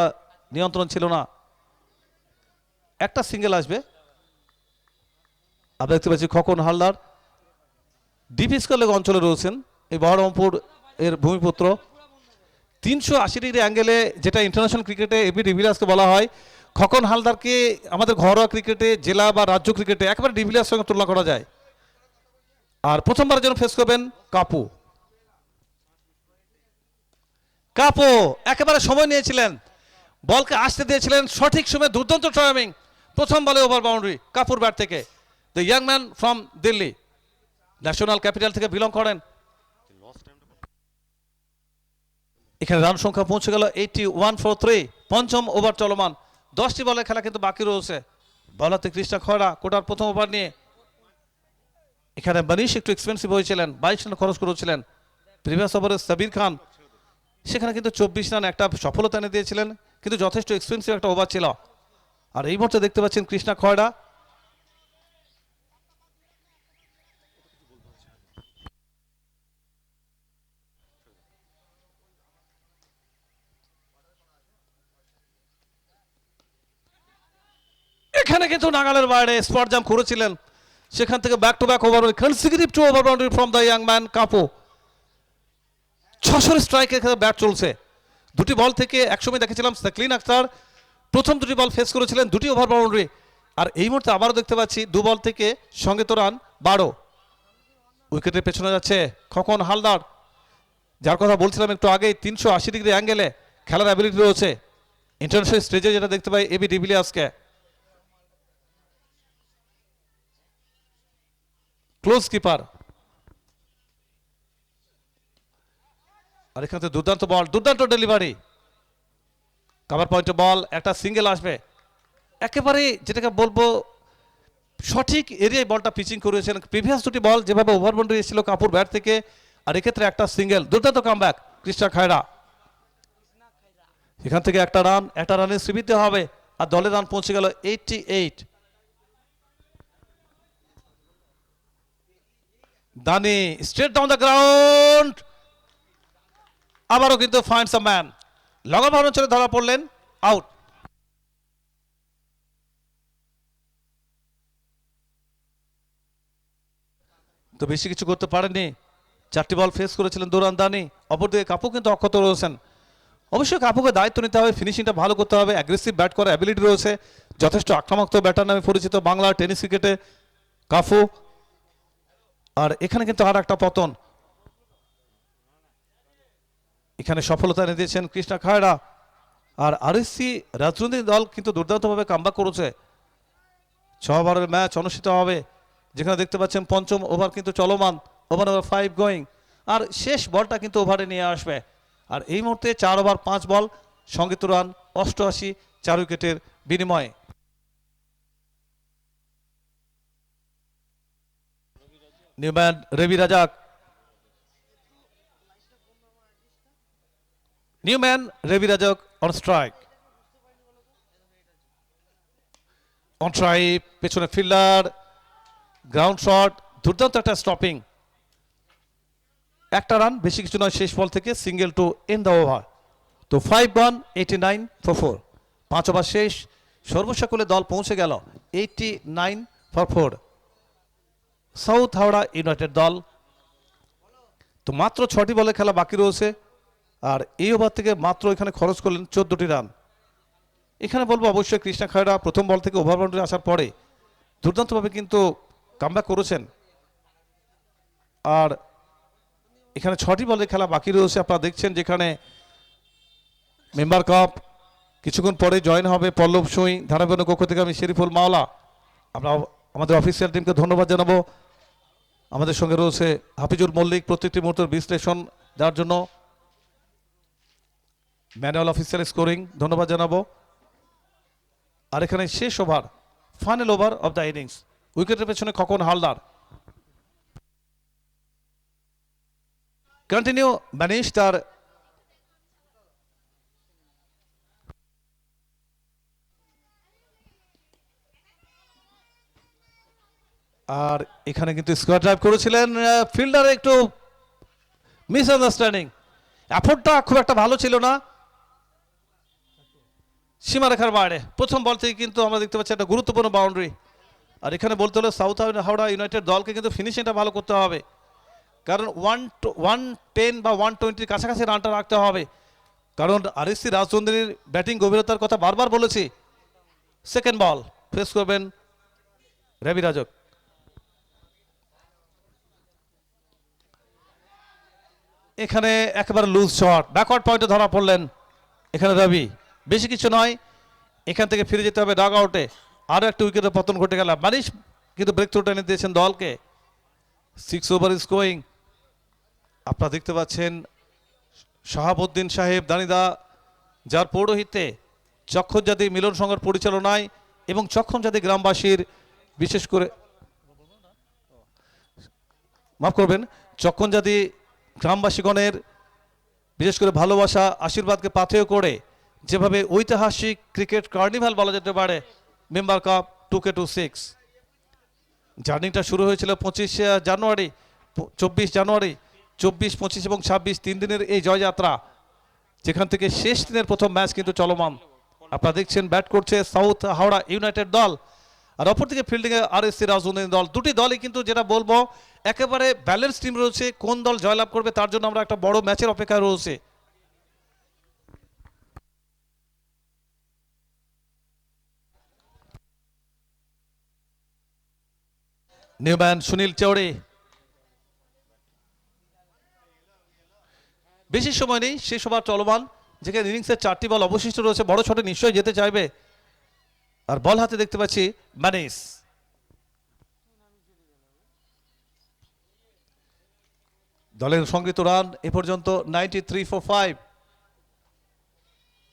নিয়ন্ত্রণ ছিল না। একটা সিঙ্গেল আসবে। আমরা দেখতে পাচ্ছি খোকন হালদার ডিপ স্কয়ার অঞ্চলে রয়েছেন, এই বহরমপুর এর ভূমিপুত্র। 380 ডিগ্রি অ্যাঙ্গেলে, যেটা ইন্টারন্যাশনাল ক্রিকেটে এবি ডিভিলিয়ার্সকে বলা হয়, খোকন হালদারকে আমাদের ঘরোয়া ক্রিকেটে, জেলা বা রাজ্য ক্রিকেটে একেবারে ডিভিলিয়ার্স সঙ্গে তুলনা করা যায়। আর প্রথমবার যেন ফেস করবেন কাপু একেবারে সময় নিয়েছিলেন, বলকে আসতে দিয়েছিলেন সঠিক সময়ে, দুর্দান্ত টাইমিং। প্রথম বলে ওভার বাউন্ডারি কাপুর ব্যাট থেকে। The young man from Delhi, national capital থেকে বিলং করেন। এখানে রান সংখ্যা পৌঁছে গেল 81 for 3। পঞ্চম ওভার চলমান, 10টি বলে খেলা কিন্তু বাকি রয়েছে। বলাতে কৃষ্ণা খয়রা কোটার প্রথম ওভার নিয়ে। এখানে মানিশ একটু এক্সপেন্সিভ হয়েছিলেন, 22 রান খরচ করেছিলেন। প্রিভিয়াস ওভারে সাবির খান, সেখানে কিন্তু 24 রান একটা সফলতা এনে দিয়েছিলেন, কিন্তু যথেষ্ট এক্সপেন্সিভ একটা ওভার ছিল। আর এই মুহূর্তে দেখতে পাচ্ছেন কৃষ্ণা খয়রা। এখানে কিন্তু নাগালের বাইরে স্পট জাম্প করেছিলেন, সেখান থেকে back to back over, consecutive 2 over boundary from the young man কাপু। 600 স্ট্রাইকের ব্যাট চলছে। দুটি বল থেকে একসময় দেখেছিলাম সাকলিন আক্তার প্রথম দুটি বল ফেস করেছিলেন, 2টি ওভার বাউন্ডারি। আর এই মুহূর্তে আবারও দেখতে পাচ্ছি 2 বল থেকে সঙ্গে তো রান 12। উইকেটের পেছনে যাচ্ছে খোকন হালদার, যার কথা বলছিলাম একটু আগে, 380 ডিগ্রি অ্যাঙ্গেলে খেলার অ্যাবিলিটি রয়েছে। ইন্টারন্যাশনাল স্টেজে যেটা দেখতে পাই এবি ডিভিলিয়ার্সকে। Close keeper. আর এখানে দুর্দান্ত বল, দুর্দান্ত ডেলিভারি, কভার পয়েন্টে বল, একটা সিঙ্গেল আসবে। একেবারে যেটাকে বলবো সঠিক এরিয়ায় বলটা পিচিং করেছেন। প্রিভিয়াস দুটি বল যেভাবে ওভার বাউন্ডারি এসেছিল কাপুর ব্যাট থেকে, আর এক্ষেত্রে একটা সিঙ্গেল, দুর্দান্ত কামব্যাক কৃষ্ণা খায়রা। এখান থেকে একটা রানের শ্রীবৃদ্ধি হবে আর দলের রান পৌঁছে গেল 88। দানি স্ট্রেট ডাউন দ্য গ্রাউন্ড, আবারও কিন্তু ফাইন্ডস আ ম্যান। লগন ভাবনা চলে ধরা পড়লেন, আউট। তো বেশি কিছু করতে পারেননি, 4টি বল ফেস করেছিলেন দুরান দানি। অপরদিকে কাপু কিন্তু অক্ষত রয়েছেন। অবশ্যই কাপুকে দায়িত্ব নিতে হবে, ফিনিশিংটা ভালো করতে হবে। অ্যাগ্রেসিভ ব্যাট করার অ্যাবিলিটি রয়েছে, যথেষ্ট আক্রমণাত্মক ব্যাটার নামে পরিচিত বাংলার টেনিস ক্রিকেটে কাফু। আর এখানে কিন্তু আর একটা পতন, এখানে সফলতা এনে দিয়েছেন কৃষ্ণা খায়রা। আর আরএসসি রাজনৈতিক দল কিন্তু দুর্দান্তভাবে কামব্যাক করেছে। 6 ওভারের ম্যাচ অনুষ্ঠিত হবে, যেখানে দেখতে পাচ্ছেন পঞ্চম ওভার কিন্তু চলমান, ওভার নাম্বার 5 গোয়িং। আর শেষ বলটা কিন্তু ওভারে নিয়ে আসবে। আর এই মুহূর্তে 4 ওভার 5 বল, সঙ্গীত রান 88, 4 উইকেটের বিনিময়ে। New man Ravi Rajak, new man Ravi Rajak on strike. On drive, পেছনে ফিল্ডার, গ্রাউন্ড শট, দুর্দান্ত একটা স্টপিং। একটা রান, বেশি কিছু নয় শেষ বল থেকে, single to end the over. তো 5 89 for 4। 5 ওভার শেষ, সর্বসকলে দল পৌঁছে গেল 89 for 4। সাউথ হাওড়া ইউনাইটেড দল। তো মাত্র 6টি বলে খেলা বাকি রয়েছে, আর এই ওভার থেকে মাত্র এখানে খরচ করলেন 14টি রান। এখানে বলবো অবশ্যই কৃষ্ণা খায়রা প্রথম বল থেকে ওভার বাউন্ডারি আসার পরে দুর্দান্তভাবে কিন্তু কামব্যাক করেছেন। আর এখানে 6টি বলে খেলা বাকি রয়েছে, আপনারা দেখছেন, যেখানে মেম্বার কাপ, কিছুক্ষণ পরে জয়েন হবে পল্লব সুই, ধারাবাহিক কক্ষ থেকে আমি শরীফুল মাওলা। আমরা আমাদের অফিসিয়াল টিমকে ধন্যবাদ জানাবো। আমাদের সঙ্গে রয়েছে হাফিজুল মল্লিক, প্রত্যেকটি মুহূর্তের বিশ্লেষণ যার জন্য ম্যানুয়াল অফিসিয়াল স্কোরিং ধন্যবাদ জানাবো। আর এখানে শেষ over, final over of the innings, উইকেটের পেছনে খোকন হালদার। কন্টিনিউ ম্যানেজ তার আর এখানে কিন্তু স্কোয়ার ড্রাইভ করেছিলেন, ফিল্ডারে একটু মিসআন্ডারস্ট্যান্ডিং, এফোর্টটা খুব একটা ভালো ছিল না, সীমারেখার বাইরে। প্রথম বল থেকে কিন্তু আমরা দেখতে পাচ্ছি একটা গুরুত্বপূর্ণ বাউন্ডারি। আর এখানে বলতে হলে সাউথ হাওড়া ইউনাইটেড দলকে কিন্তু ফিনিশিংটা ভালো করতে হবে, কারণ 110 বা 120 কাছাকাছি রানটা রাখতে হবে, কারণ আরএসসি রাজচন্দ্রীর ব্যাটিং গভীরতার কথা বারবার বলেছি। সেকেন্ড বল ফেস করবেন রবি রাজক। এখানে একেবারে লুজ শট, ব্যাকওয়ার্ড পয়েন্টে ধরা পড়লেন এখানে রবি। বেশি কিছু নয়, এখান থেকে ফিরে যেতে হবে ডাগ আউটে। আরও একটা উইকেটের পতন ঘটে গেল, মানিশ কিন্তু ব্রেক থ্রু টেনে দিয়েছেন দলকে। 6 ওভার ইজ গোয়িং। আপনারা দেখতে পাচ্ছেন শাহাবুদ্দিন সাহেব দানিদা, যার পৌরোহিত্যে চক্ষুজাতি মিলন সংঘের পরিচালনায় এবং চক্ষুজাতি গ্রামবাসীর, বিশেষ করে মাফ করবেন, চক্ষুজাতি গ্রামবাসীগণের বিশেষ করে ভালোবাসা আশীর্বাদকে পাথেয় করে যেভাবে ঐতিহাসিক ক্রিকেট কার্নিভাল বলা যেতে পারে, মেম্বার কাপ 2K26 জার্নিটা শুরু হয়েছিল 25 জানুয়ারি, 24 জানুয়ারি, 24, 25 এবং 26 তিন দিনের এই জয়যাত্রা, যেখান থেকে শেষ দিনের প্রথম ম্যাচ কিন্তু চলমান। আপনারা দেখছেন ব্যাট করছে সাউথ হাওড়া ইউনাইটেড দল, আর অপরদিকে ফিল্ডিংয়ে আরএসসি রাজনৈতিক দল। দুটি দলই কিন্তু যেটা বলবো একেবারে ব্যালেন্স টিম রয়েছে। কোন দল জয়লাভ করবে তার জন্য আমরা একটা বড় ম্যাচের অপেক্ষায় রয়েছে। নিউম্যান সুনীল চৌড়ে, বেশি সময় নেই, শেষ ওভার চলমান, যেখানে ইনিংসের 4টি বল অবশিষ্ট রয়েছে। বড় শটে নিশ্চয়ই যেতে চাইবে, আর বল হাতে দেখতে পাচ্ছি মানিস। দলের সংগৃহীত রান এ পর্যন্ত 93 for 5।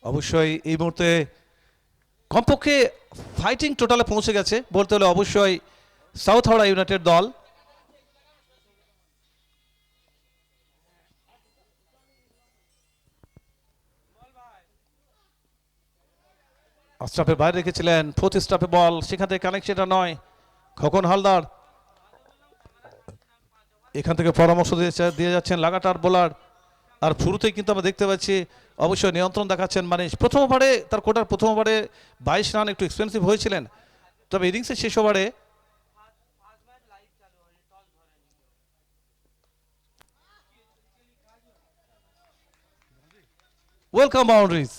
অবশ্যই এই মুহূর্তে কমপক্ষে ফাইটিং টোটালে পৌঁছে গেছে বলতে হলে অবশ্যই সাউথ হাওড়া ইউনাইটেড দল। স্টাফের বাইরে রেখেছিলেন, ফোর্থ স্টাফে বল, সেখান থেকে কানেকশনটা নয়। খোকন হালদার এখান থেকে পরামর্শ দিয়ে যাচ্ছেন লাগাতার বোলার। আর শুরুতেই কিন্তু আমরা দেখতে পাচ্ছি অবশ্যই নিয়ন্ত্রণ দেখাচ্ছেন মানিশ। প্রথম ওভারে তার কোটার প্রথম ওভারে 22 রান একটু এক্সপেন্সিভ হয়েছিলেন, তবে ইনিংসের শেষ ওভারে ওয়েলকাম বাউন্ডারিজ।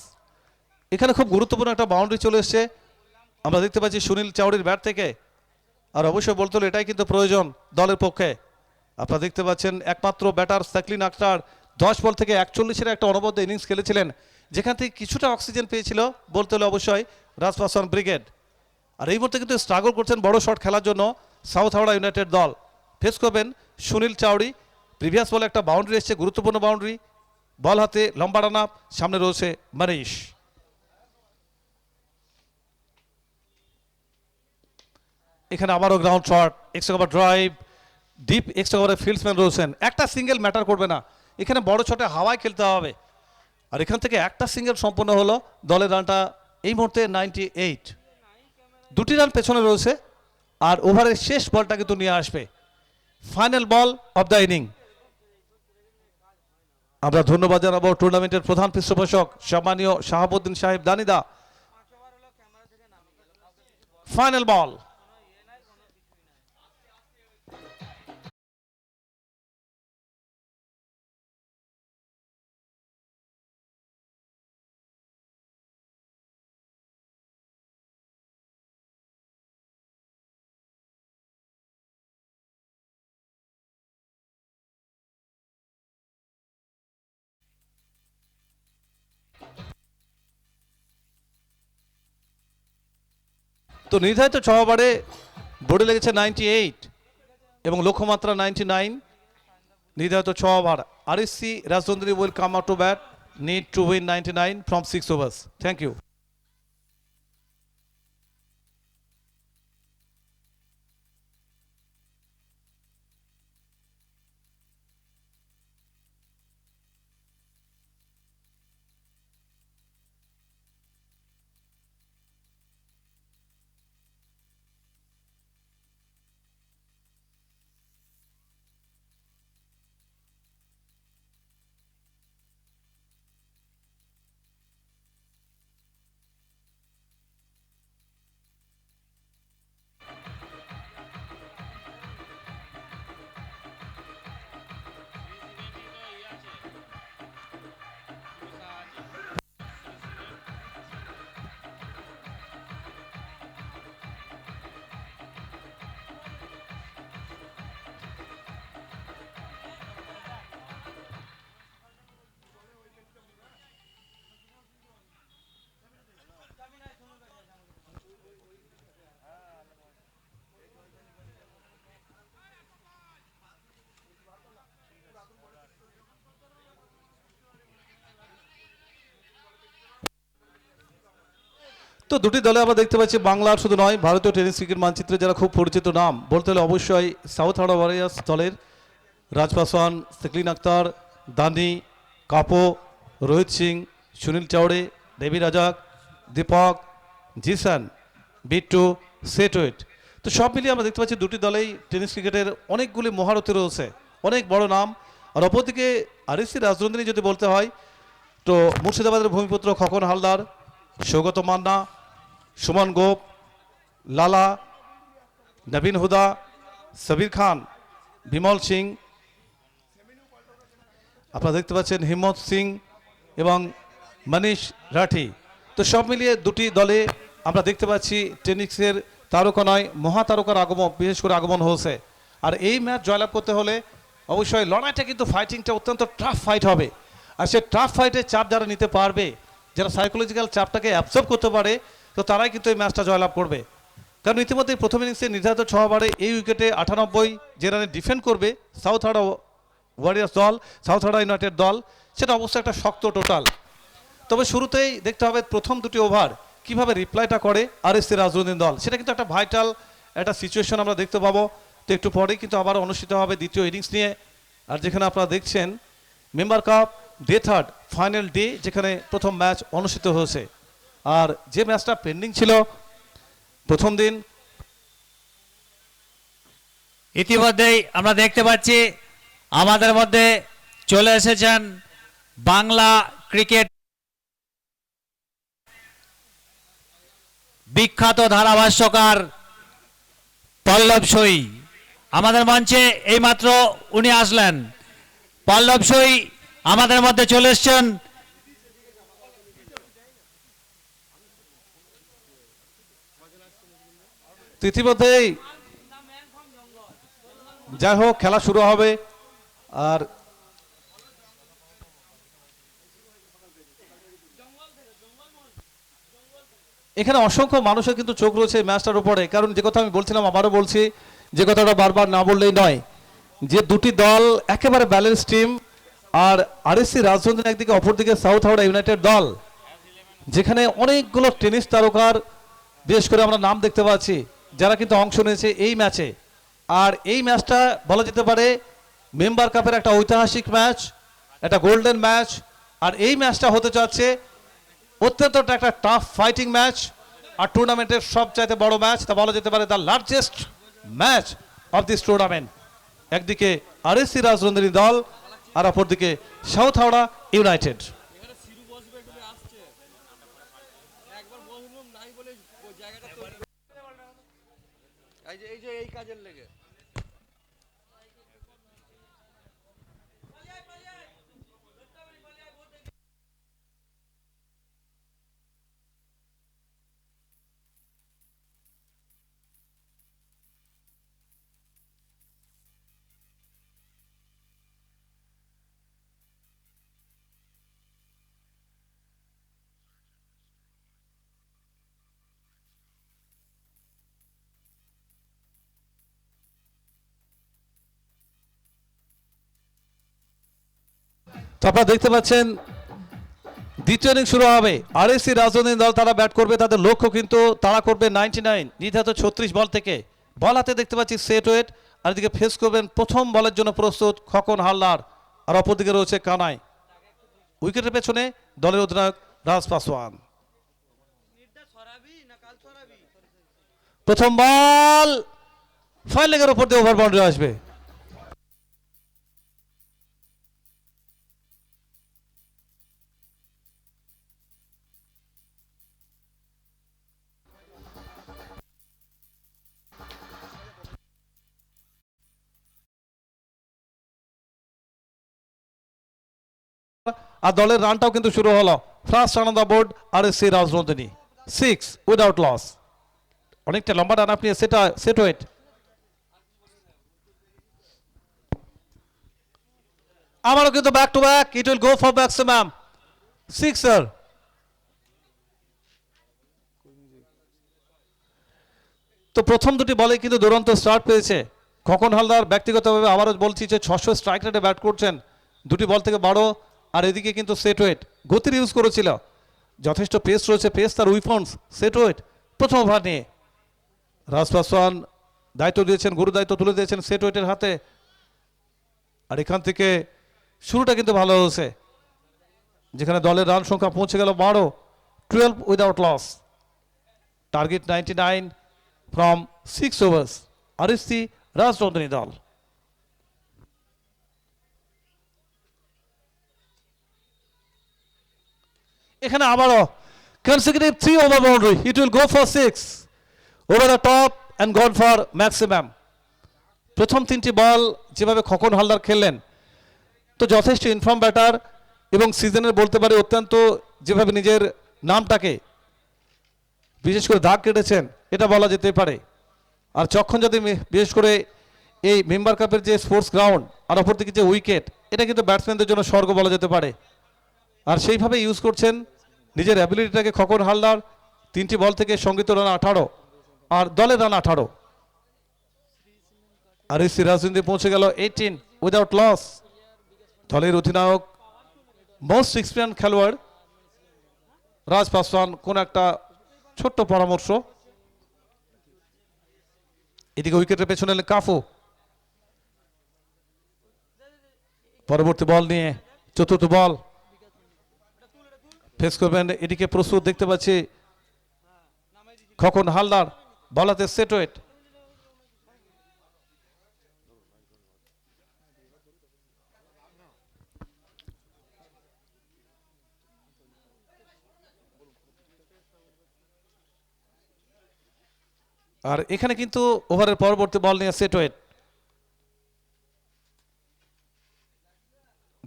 এখানে খুব গুরুত্বপূর্ণ একটা বাউন্ডারি চলে এসছে, আমরা দেখতে পাচ্ছি সুনীল চাউড়ির ব্যাট থেকে। আর অবশ্যই বলতে হলে এটাই কিন্তু প্রয়োজন দলের পক্ষে। আপনারা দেখতে পাচ্ছেন একমাত্র ব্যাটার সাকলিন আক্তার 10 বল থেকে 41-এর একটা অনবদ্য ইনিংস খেলেছিলেন, যেখান থেকে কিছুটা অক্সিজেন পেয়েছিল বলতে হলে অবশ্যই রাজপাসন ব্রিগেড। আর এই মুহূর্তে কিন্তু স্ট্রাগল করছেন বড় শট খেলার জন্য সাউথ হাওড়া ইউনাইটেড দল। ফেস করবেন সুনীল চাউড়ি। প্রিভিয়াস বলে একটা বাউন্ডারি এসছে, গুরুত্বপূর্ণ বাউন্ডারি। বল হাতে লম্বা রান আপ, সামনে রয়েছে মানিশ। এখানে আবারও ground shot, extra cover drive, deep extra কভারে ফিল্ডসম্যান রয়েছেন। একটা সিঙ্গেল ম্যাটার করবে না, এখানে বড় শটে হাওয়ায় খেলতে হবে। আর এখান থেকে একটা সিঙ্গেল সম্পন্ন হলো, দলের রানটা এই মুহূর্তে 98। দুটি রান পেছনে রয়েছে, আর ওভারের শেষ বলটা কিন্তু নিয়ে আসবে final ball of the inning. আমরা ধন্যবাদ জানাবো টুর্নামেন্টের প্রধান পৃষ্ঠপোষক সম্মানীয় শাহাবুদ্দিন সাহেব দানিদা। ফাইনাল বল। তো নির্ধারিত 6 ওভারে বোর্ডে লেগেছে 98 এবং লক্ষ্যমাত্রা 99। নির্ধারিত 6 over RSC Rajtantri will come out to bat, need to win 99 from 6 overs. Thank you. তো দুটি দলে আমরা দেখতে পাচ্ছি বাংলার শুধু নয়, ভারতীয় টেনিস ক্রিকেট মানচিত্রে যারা খুব পরিচিত নাম বলতে হলে অবশ্যই সাউথ হাওড়া ওয়ারিয়ার্স দলের রাজ পাসওয়ান, সেকলিন আক্তার, দানি, কাপো, রোহিত সিং, সুনীল চাওড়ে, দেবী রাজাক, দীপক, জিসান, বিট্টু, সেটওয়েট। তো সব মিলিয়ে আমরা দেখতে পাচ্ছি দুটি দলেই টেনিস ক্রিকেটের অনেকগুলি মহারথী রয়েছে, অনেক বড় নাম। আর অপরদিকে আরএসসি রাজনন্দিনী যদি বলতে হয় তো মুর্শিদাবাদের ভূমিপুত্র খোকন হালদার, সৌগত মান্না, সুমন গোপ, লালা, নবীন হুদা, সবির খান, বিমল সিং, আপনারা দেখতে পাচ্ছেন হিম্মত সিং এবং মনীষ রাঠি। তো সব মিলিয়ে দুটি দলে আমরা দেখতে পাচ্ছি টেনিসের তারকা নয় মহাতারকার আগমন, বিশেষ করে আগমন হয়েছে। আর এই ম্যাচ জয়লাভ করতে হলে অবশ্যই লড়াইটা কিন্তু ফাইটিংটা অত্যন্ত টাফ ফাইট হবে। আর সে টাফ ফাইটের চাপ যারা নিতে পারবে, যারা সাইকোলজিক্যাল চাপটাকে অ্যাবসর্ব করতে পারে, তো তারাই কিন্তু এই ম্যাচটা জয়লাভ করবে। কারণ ইতিমধ্যে প্রথম ইনিংসে নির্ধারিত 6 ওভারে এই উইকেটে 98 যে রানে ডিফেন্ড করবে সাউথ হাওড়া ওয়ারিয়ার্স দল, সাউথ হাওড়া ইউনাইটেড দল, সেটা অবশ্যই একটা শক্ত টোটাল। তবে শুরুতেই দেখতে হবে প্রথম দুটি ওভার কিভাবে রিপ্লাইটা করে আরএসসি রাজনন্দিনী দল, সেটা কিন্তু একটা ভাইটাল একটা সিচুয়েশন আমরা দেখতে পাবো। তো একটু পরেই কিন্তু আবার অনুষ্ঠিত হবে দ্বিতীয় ইনিংস নিয়ে। আর যেখানে আপনারা দেখছেন member cup day 3 final day, যেখানে প্রথম ম্যাচ অনুষ্ঠিত হয়েছে। আর যে ম্যাচটা পেন্ডিং ছিল প্রথম দিন, ইতিমধ্যেই আমরা দেখতে পাচ্ছি আমাদের মধ্যে চলে এসেছেন বাংলা ক্রিকেট বিখ্যাত ধারাভাষ্যকার পল্লব সই। আমাদের মঞ্চে এইমাত্র উনি আসলেন। পল্লব সই আমাদের মধ্যে চলে এসেছেন। ইতিমধ্যেই যাই হোক খেলা শুরু হবে। আর এখানে অসংখ্য মানুষের কিন্তু চোখ রয়েছে ম্যাচটার উপরে। কারণ যে কথা আমি বলছিলাম আবারও বলছি, যে কথাটা বারবার না বললেই নয়, যে দুটি দল একেবারে ব্যালেন্স টিম। আর আরএসসি রাজনন্দিনী একদিকে, অপরদিকে সাউথ হাওড়া ইউনাইটেড দল, যেখানে অনেকগুলো টেনিস তারকার বিশেষ করে আমরা নাম দেখতে পাচ্ছি যারা কিন্তু অংশ নিয়েছে এই ম্যাচে। আর এই ম্যাচটা বলা যেতে পারে মেম্বার কাপের একটা ঐতিহাসিক ম্যাচ, একটা গোল্ডেন ম্যাচ। আর এই ম্যাচটা হতে যাচ্ছে অত্যন্ত একটা টাফ ফাইটিং ম্যাচ, আর টুর্নামেন্টের সবচাইতে বড় ম্যাচ, তা বলা যেতে পারে the largest match of this tournament. একদিকে আরএসসি রাজনন্দিনী দল আর অপরদিকে সাউথ হাওড়া ইউনাইটেড। এই কাজের লেগে তো আপনারা দেখতে পাচ্ছেন দ্বিতীয় ইনিংস শুরু হবে। আরএসসি রাজধানী দল তারা ব্যাট করবে, তাদের লক্ষ্য কিন্তু তারা করবে 99 নির্ধারিত 36 বল থেকে। বল হাতে দেখতে পাচ্ছি সেট ওয়েট, আর এদিকে ফেস করবেন প্রথম বলের জন্য প্রস্তুত খোকন হালদার, আর অপরদিকে রয়েছে কানাই। উইকেটের পেছনে দলের অধিনায়ক রাজ পাসওয়ান। প্রথম বল ফাইন লেগের উপর দিয়ে ওভার বাউন্ডারি আসবে। আর দলের রানটাও কিন্তু শুরু হলো। First run on the board RSC Rajnandini, 6 without loss. অনেকটা লম্বা রান আপনি সেট ওয়েট। আবারও কিন্তু back to back, it will go for maximum sixer. তো প্রথম দুটি বলে কিন্তু দুরন্ত স্টার্ট পেয়েছে খোকন হালদার। ব্যক্তিগতভাবে আবারও বলছি যে 600 স্ট্রাইক রেটে ব্যাট করছেন, দুটি বল থেকে 12। আর এদিকে কিন্তু সেট ওয়েট গতির ইউজ করেছিল, যথেষ্ট পেস রয়েছে, পেস তার উইপন্স। সেট ওয়েট প্রথম ওভার নিয়ে রাজ পাসওয়ান দায়িত্ব দিয়েছেন, গুরু দায়িত্ব তুলে দিয়েছেন সেট ওয়েটের হাতে। আর এখান থেকে শুরুটা কিন্তু ভালো হয়েছে, যেখানে দলের রান সংখ্যা পৌঁছে গেল 12, 12 without loss. Target 99 from 6 overs. RSC Rajnandini দল। এখানে আবারও consecutive 3 over boundary, it will go for 6 over the top and gone for maximum। প্রথম তিনটি বল যেভাবে খোকন হালদার খেললেন, তো যথেষ্ট ইনফর্ম ব্যাটার এবং সিজনের বলতে পারে অত্যন্ত যেভাবে নিজের নামটাকে বিশেষ করে দাগ কেটেছেন এটা বলা যেতে পারে। আর যখন যদি বিশেষ করে এই মেম্বার কাপের যে স্পোর্টস গ্রাউন্ড আর অপরদিকে যে উইকেট, এটা কিন্তু ব্যাটসম্যানদের জন্য স্বর্গ বলা যেতে পারে। আর সেইভাবে ইউজ করছেন নিজের অ্যাবিলিটিটাকে খোকন হালদার। তিনটি বল থেকে সংগৃহীত রান 18 আর দলের রান 18। আর এই সিরাজউদ্দিন পৌঁছে গেল 18 উইদাউট লস। দলের অধিনায়ক মোস্ট এক্সপিরিয়েন্স খেলোয়াড় রাজ পাসওয়ান কোন একটা ছোট্ট পরামর্শ। এদিকে উইকেটের পেছনে কাফু। পরবর্তী বল নিয়ে চতুর্থ বল ফেস করবেন, এদিকে প্রস্তুত দেখতে পাচ্ছি খোকন হালদার। বলাতে সেট ওয়েট। আর এখানে কিন্তু ওভারের পরবর্তী বল নিয়ে সেট ওয়েট।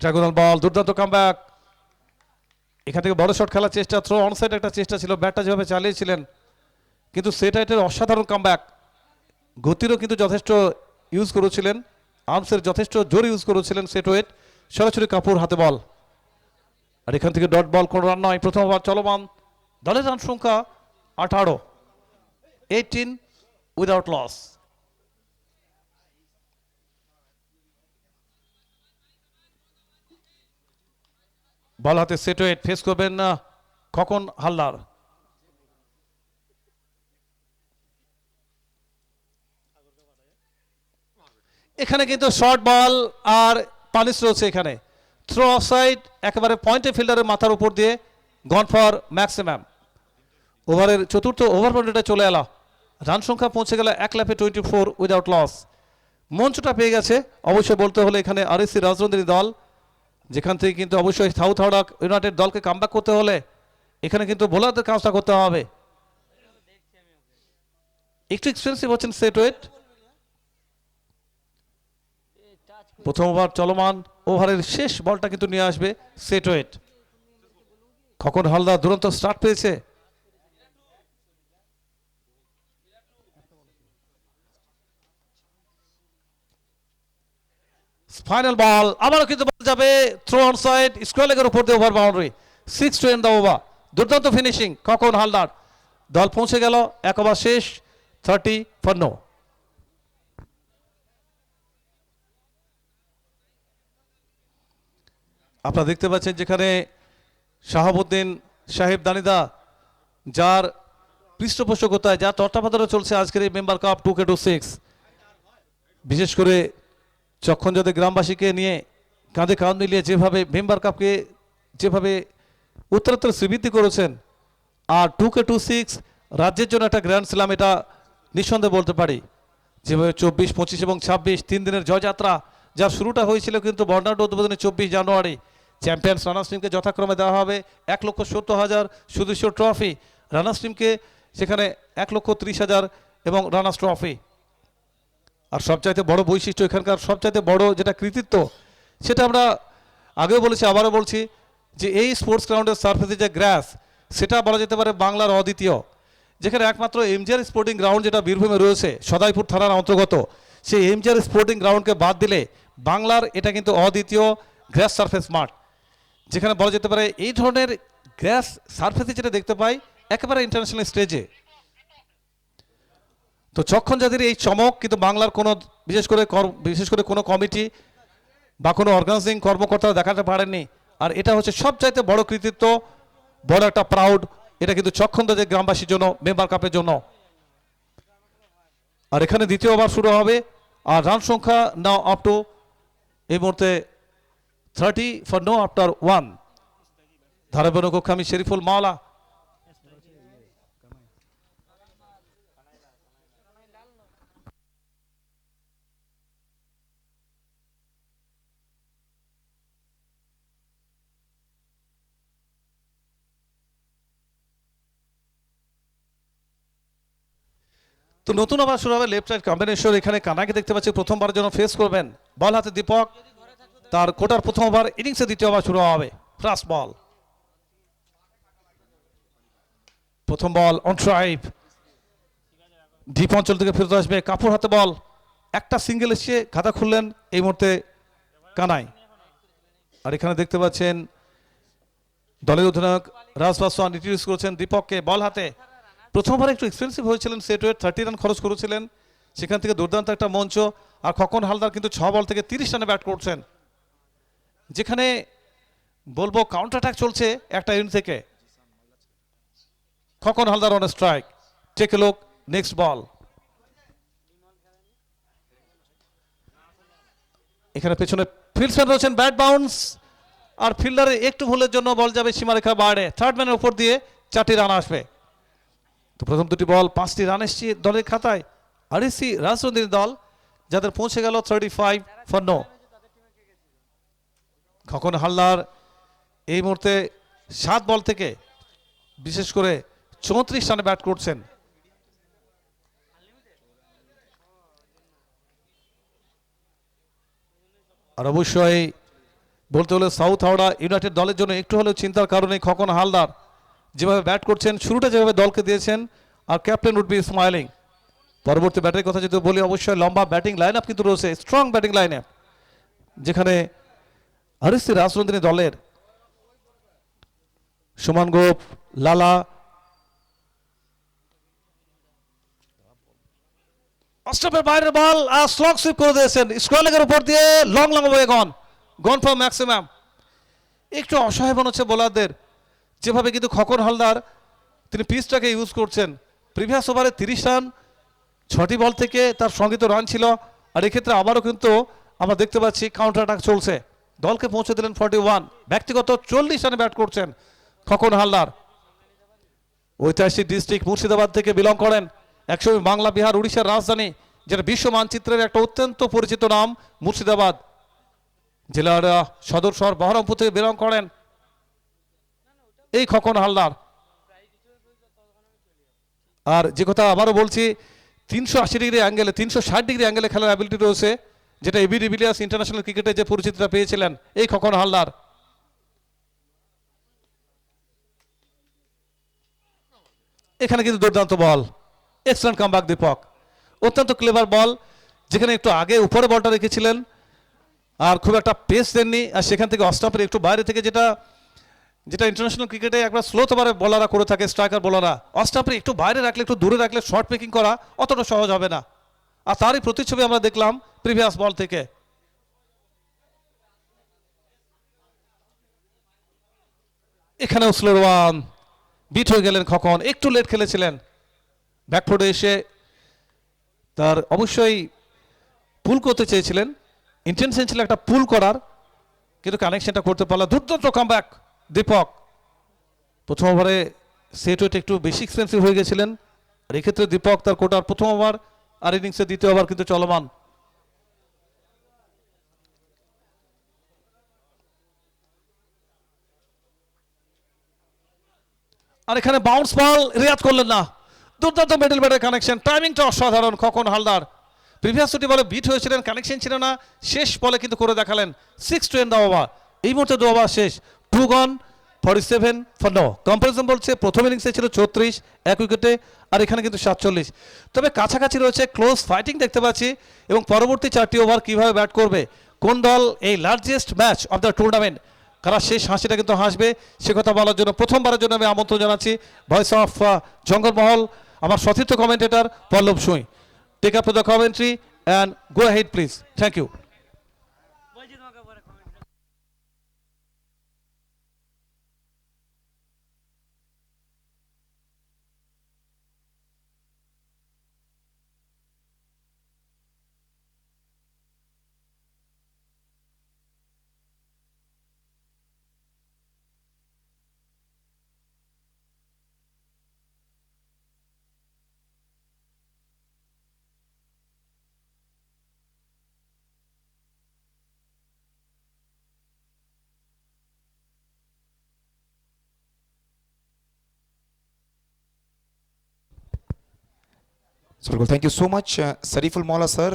ড্রাগনাল বল, দুর্দান্ত কামব্যাক। এখান থেকে বড় শট খেলার চেষ্টা, থ্রো অনসাইড একটা চেষ্টা ছিল, ব্যাটটা যেভাবে চালিয়েছিলেন, কিন্তু সেট ওয়েটের অসাধারণ কামব্যাক। গতিরও কিন্তু যথেষ্ট ইউজ করেছিলেন, আর্মসের যথেষ্ট জোর ইউজ করেছিলেন সেট ওয়েট। সরাসরি কাপুর হাতে বল, আর এখান থেকে ডট বল, কোনো রান নয়। প্রথম ওভার চলমান, দলের রান সংখ্যা 18, 18 উইদাউট লস। বল হাতে সেট ওয়েট, ফেস করবেন না খোকন হালদার। এখানে কিন্তু শর্ট বল আর পানিশ রয়েছে। এখানে থ্রো অফসাইড, একেবারে পয়েন্টে ফিল্ডারের মাথার উপর দিয়ে, গন ফর ম্যাক্সিমাম। ওভারের চতুর্থ ওভার পয়েন্টটা চলে এলো, রান সংখ্যা পৌঁছে গেল 1 লাফে 24 উইদাউট লস। মঞ্চটা পেয়ে গেছে অবশ্যই বলতে হলে এখানে আরএসসি রাজনন্দিনী দল, যেখান থেকে কিন্তু অবশ্যই সাউথ হাওড়া ইউনাইটেড দলকে কামব্যাক করতে হলে এখানে কিন্তু বোলারদের কাজটা করতে হবে। একটু এক্সপেন্সিভ হচ্ছেন সেট ওয়েট। প্রথম ওভার চলমান, ওভারের শেষ বলটা কিন্তু নিয়ে আসবে সেট ওয়েট। খোকন হালদার দুরন্ত স্টার্ট পেয়েছে। ফাইনাল বল, আবারও কিন্তু বল যাবে থ্রো অন সাইড, স্কোয়ার লেগের উপর দিয়ে over boundary, 6 to end the over। দুর্দান্ত ফিনিশিং খোকন হালদার। দল পৌঁছে গেল 1 ওভার শেষ, 30 for no। আপনারা দেখতে পাচ্ছেন যেখানে শাহাবুদ্দিন সাহেব দানিদা, যার পৃষ্ঠপোষকতায় যার তত্ত্বাবধানে চলছে আজকের এই মেম্বার কাপ 2K26, বিশেষ করে চক্ষণজাতি গ্রামবাসীকে নিয়ে কাঁধে কাঁধ মিলিয়ে যেভাবে মেম্বার কাপকে যেভাবে উত্তরোত্তর শ্রীবৃদ্ধি করেছেন, আর 2K26 রাজ্যের জন্য একটা গ্র্যান্ড স্ল্যাম, এটা নিঃসন্দেহে বলতে পারি। যেভাবে 24, 25 এবং 26 তিন দিনের জয়যাত্রা, যার শুরুটা হয়েছিল কিন্তু বর্ণাঢ্য উদ্বোধনে 24 জানুয়ারি। চ্যাম্পিয়ন্স রানার্স টিমকে যথাক্রমে দেওয়া হবে 1,70,000 সুদৃশ্য ট্রফি, রানার্স টিমকে সেখানে 1,30,000 এবং রানার্স ট্রফি। আর সবচাইতে বড় বৈশিষ্ট্য এখানকার সবচাইতে বড় যেটা কৃতিত্ব, সেটা আমরা আগেও বলেছি আবারও বলছি, যে এই স্পোর্টস গ্রাউন্ডের সার্ফেসে যে গ্রাস, সেটা বলা যেতে পারে বাংলার অদ্বিতীয়। যেখানে একমাত্র এমজিআর স্পোর্টিং গ্রাউন্ড যেটা বীরভূমে রয়েছে সদাইপুর থানার অন্তর্গত, সেই এমজিআর স্পোর্টিং গ্রাউন্ডকে বাদ দিলে বাংলার এটা কিন্তু অদ্বিতীয় গ্রাস সার্ফেস মাঠ, যেখানে বলা যেতে পারে এই ধরনের গ্রাস সার্ফেসে যেটা দেখতে পাই একেবারে ইন্টারন্যাশনাল স্টেজে। তো চক্ষণ জাতির এই চমক কিন্তু বাংলার কোনো বিশেষ করে কোনো কমিটি বা কোনো অর্গানাইজিং কর্মকর্তারা দেখাতে পারেননি। আর এটা হচ্ছে সবচাইতে বড় কৃতিত্ব, বড় একটা প্রাউড, এটা কিন্তু চক্ষণ জাতির গ্রামবাসীর জন্য, মেম্বার কাপের জন্য। আর এখানে দ্বিতীয় ওভার শুরু হবে, আর রান সংখ্যা নাও আপ টু এই মুহূর্তে 30 ফর নো আফটার 1। ধারাবাহিক কক্ষে আমি শরীফুল মাওলা। তো নতুন ওভার শুরু হবে, লেফট রাইট কম্বিনেশন। এখানে কানাকে দেখতে পাচ্ছি প্রথমবারের জন্য ফেস করবেন, বল হাতে দীপক। তার কোটার প্রথম ওভার ইনিংসে দ্বিতীয় ওভার শুরু হবে। ফার্স্ট বল, প্রথম বল অন স্ট্রাইক, ডিপ অঞ্চল থেকে ফেরত আসবে, কাপড় হাতে বল, একটা সিঙ্গেল এসে খাতা খুললেন এই মুহূর্তে কানাই। আর এখানে দেখতে পাচ্ছেন দলের অধিনায়ক রাজ পাসওয়ান ইন্ট্রোডিউস করেছেন দীপককে বল হাতে। প্রথমবার একটু এক্সপেন্সিভ হয়েছিলেন সেট ওয়েট, 30 রান খরচ করেছিলেন, সেখান থেকে দুর্দান্ত একটা মঞ্চ। আর খোকন হালদার কিন্তু 6 বল থেকে 30 রানে ব্যাট করছেন, যেখানে বলবো কাউন্টার অ্যাটাক চলছে একটা ইউনিট থেকে। Khokon Haldar on strike, take a look, next ball. এখানে পেছনে ফিল্ডসম্যান রয়েছেন, ব্যাট বাউন্স, আর ফিল্ডারের একটু ভুলের জন্য বল যাবে সীমারেখা বাইরে। থার্ড ম্যানের উপর দিয়ে 4টি রান আসবে। তো প্রথম দুটি বল 5টি রান এসছে দলের খাতায়। আরএসি রাজনন্দিনী দল, যাদের পৌঁছে গেল 35 ফর নো। খোকন হালদার এই মুহূর্তে 7 বল থেকে বিশেষ করে 34 রানে ব্যাট করছেন। আর অবশ্যই বলতে হলে সাউথ হাওড়া ইউনাইটেড দলের জন্য একটু হলেও চিন্তার কারণে খোকন হালদার যেভাবে ব্যাট করছেন, শুরুটা যেভাবে দলকে দিয়েছেন, আর ক্যাপ্টেন উড বি স্মাইলিং। পরবর্তী ব্যাটের কথা যদি বলি, অবশ্যই লম্বা ব্যাটিং লাইন আপ কিন্তু রয়েছে, স্ট্রং ব্যাটিং লাইন আপ, যেখানে আরএসসি রাজনন্দিনী দলের সুমন গোপ, লালা, অস্ট্রেপের বাইরের বল, আর স্লগ সুইপ করে দিয়েছেন স্কোয়ার লেগের উপর দিয়ে, long way gone for maximum. একটু অসহায় মনে হচ্ছে বোলারদের, যেভাবে কিন্তু খোকন হালদার তিনি পিচটাকে ইউজ করছেন। প্রিভিয়াস ওভারে 30 রান 6টি বল থেকে তার সঙ্গীত রান ছিল। আর এক্ষেত্রে আবারও কিন্তু আমরা দেখতে পাচ্ছি কাউন্টার অ্যাটাক চলছে, দলকে পৌঁছে দিলেন 41। ব্যক্তিগত 40 রানে ব্যাট করছেন খোকন হালদার। ঐতিহাসিক ডিস্ট্রিক্ট মুর্শিদাবাদ থেকে বিলং করেন, একসময় বাংলা, বিহার, উড়িষ্যার রাজধানী, যেটা বিশ্ব মানচিত্রের একটা অত্যন্ত পরিচিত নাম মুর্শিদাবাদ। জেলার সদর শহর বহরমপুর থেকে বিলং করেন এই খোকন হালদার। আর যে কথা আবারও বলছি, 380 ডিগ্রি অ্যাঙ্গেলে, 360 ডিগ্রি অ্যাঙ্গেলে খেলার অ্যাবিলিটি রয়েছে, যেটা এবি ডিভিলিয়ার্স ইন্টারন্যাশনাল ক্রিকেটে যে পরিচিতিটা পেয়েছিলেন এই খোকন হালদার। এখানে কিন্তু দুর্দান্ত বল, এক্সেলেন্ট কামব্যাক দীপক, অত্যন্ত ক্লেভার বল, যেখানে একটু আগে উপরে বলটা রেখেছিলেন আর খুব একটা পেস দেননি। আর সেখান থেকে অস্টাপের একটু বাইরে থেকে, যেটা ইন্টারন্যাশনাল ক্রিকেটে একবার স্লো ওভারে বলাররা করে থাকে, স্ট্রাইকার বলাররা, অস্টাপের একটু বাইরে রাখলে, একটু দূরে রাখলে শর্ট পিকিং করা অতটা সহজ হবে না। আর তারই প্রতিচ্ছবি আমরা দেখলাম প্রিভিয়াস বল থেকে। এখানেও স্লোর ওয়ান, বিট হয়ে গেলেন খকন, একটু লেট খেলেছিলেন, ব্যাকফুটে এসে তার অবশ্যই পুল করতে চেয়েছিলেন, ইন্টেনশন ছিল একটা পুল করার, কিন্তু কানেকশনটা করতে পারলো। দুর্দান্ত কামব্যাক দীপক। প্রথম ওভারে সেট ওয়েট একটু বেশি এক্সপেন্সিভ হয়ে গেছিলেন, আর এক্ষেত্রে দীপক তার কোটার প্রথম ওভার আর ইনিংসের দ্বিতীয় ওভার কিন্তু চলমান। আর এখানে বাউন্স বল রেয়াত করলেন না, দুর্দান্ত মিডল ব্যাটের কানেকশন, টাইমিংটা অসাধারণ খকন হালদার। প্রিভিয়াস দুটি বলে বিট হয়েছিলেন, কানেকশন ছিল না, শেষ বলে কিন্তু করে দেখালেন 6 to end the over। এই মুহূর্তে 2 ওভার শেষ, 2 gone 47 for no। কম্পারিজন বলছে প্রথম ইনিংসে ছিল 34 এক উইকেটে, আর এখানে কিন্তু 47। তবে কাছাকাছি রয়েছে, ক্লোজ ফাইটিং দেখতে পাচ্ছি, এবং পরবর্তী 4টি ওভার কিভাবে ব্যাট করবে, কোন দল এই largest match of the tournament কারা শেষ হাসিটা কিন্তু হাসবে, সে কথা বলার জন্য প্রথমবারের জন্য আমি আমন্ত্রণ জানাচ্ছি ভয়েস অফ জঙ্গলমহল আমার সতীর্থ commentator Pallab Sui. Take up to the commentary and go ahead please. Thank you. So बिल्कुल thank you so much Shariful Maula sir.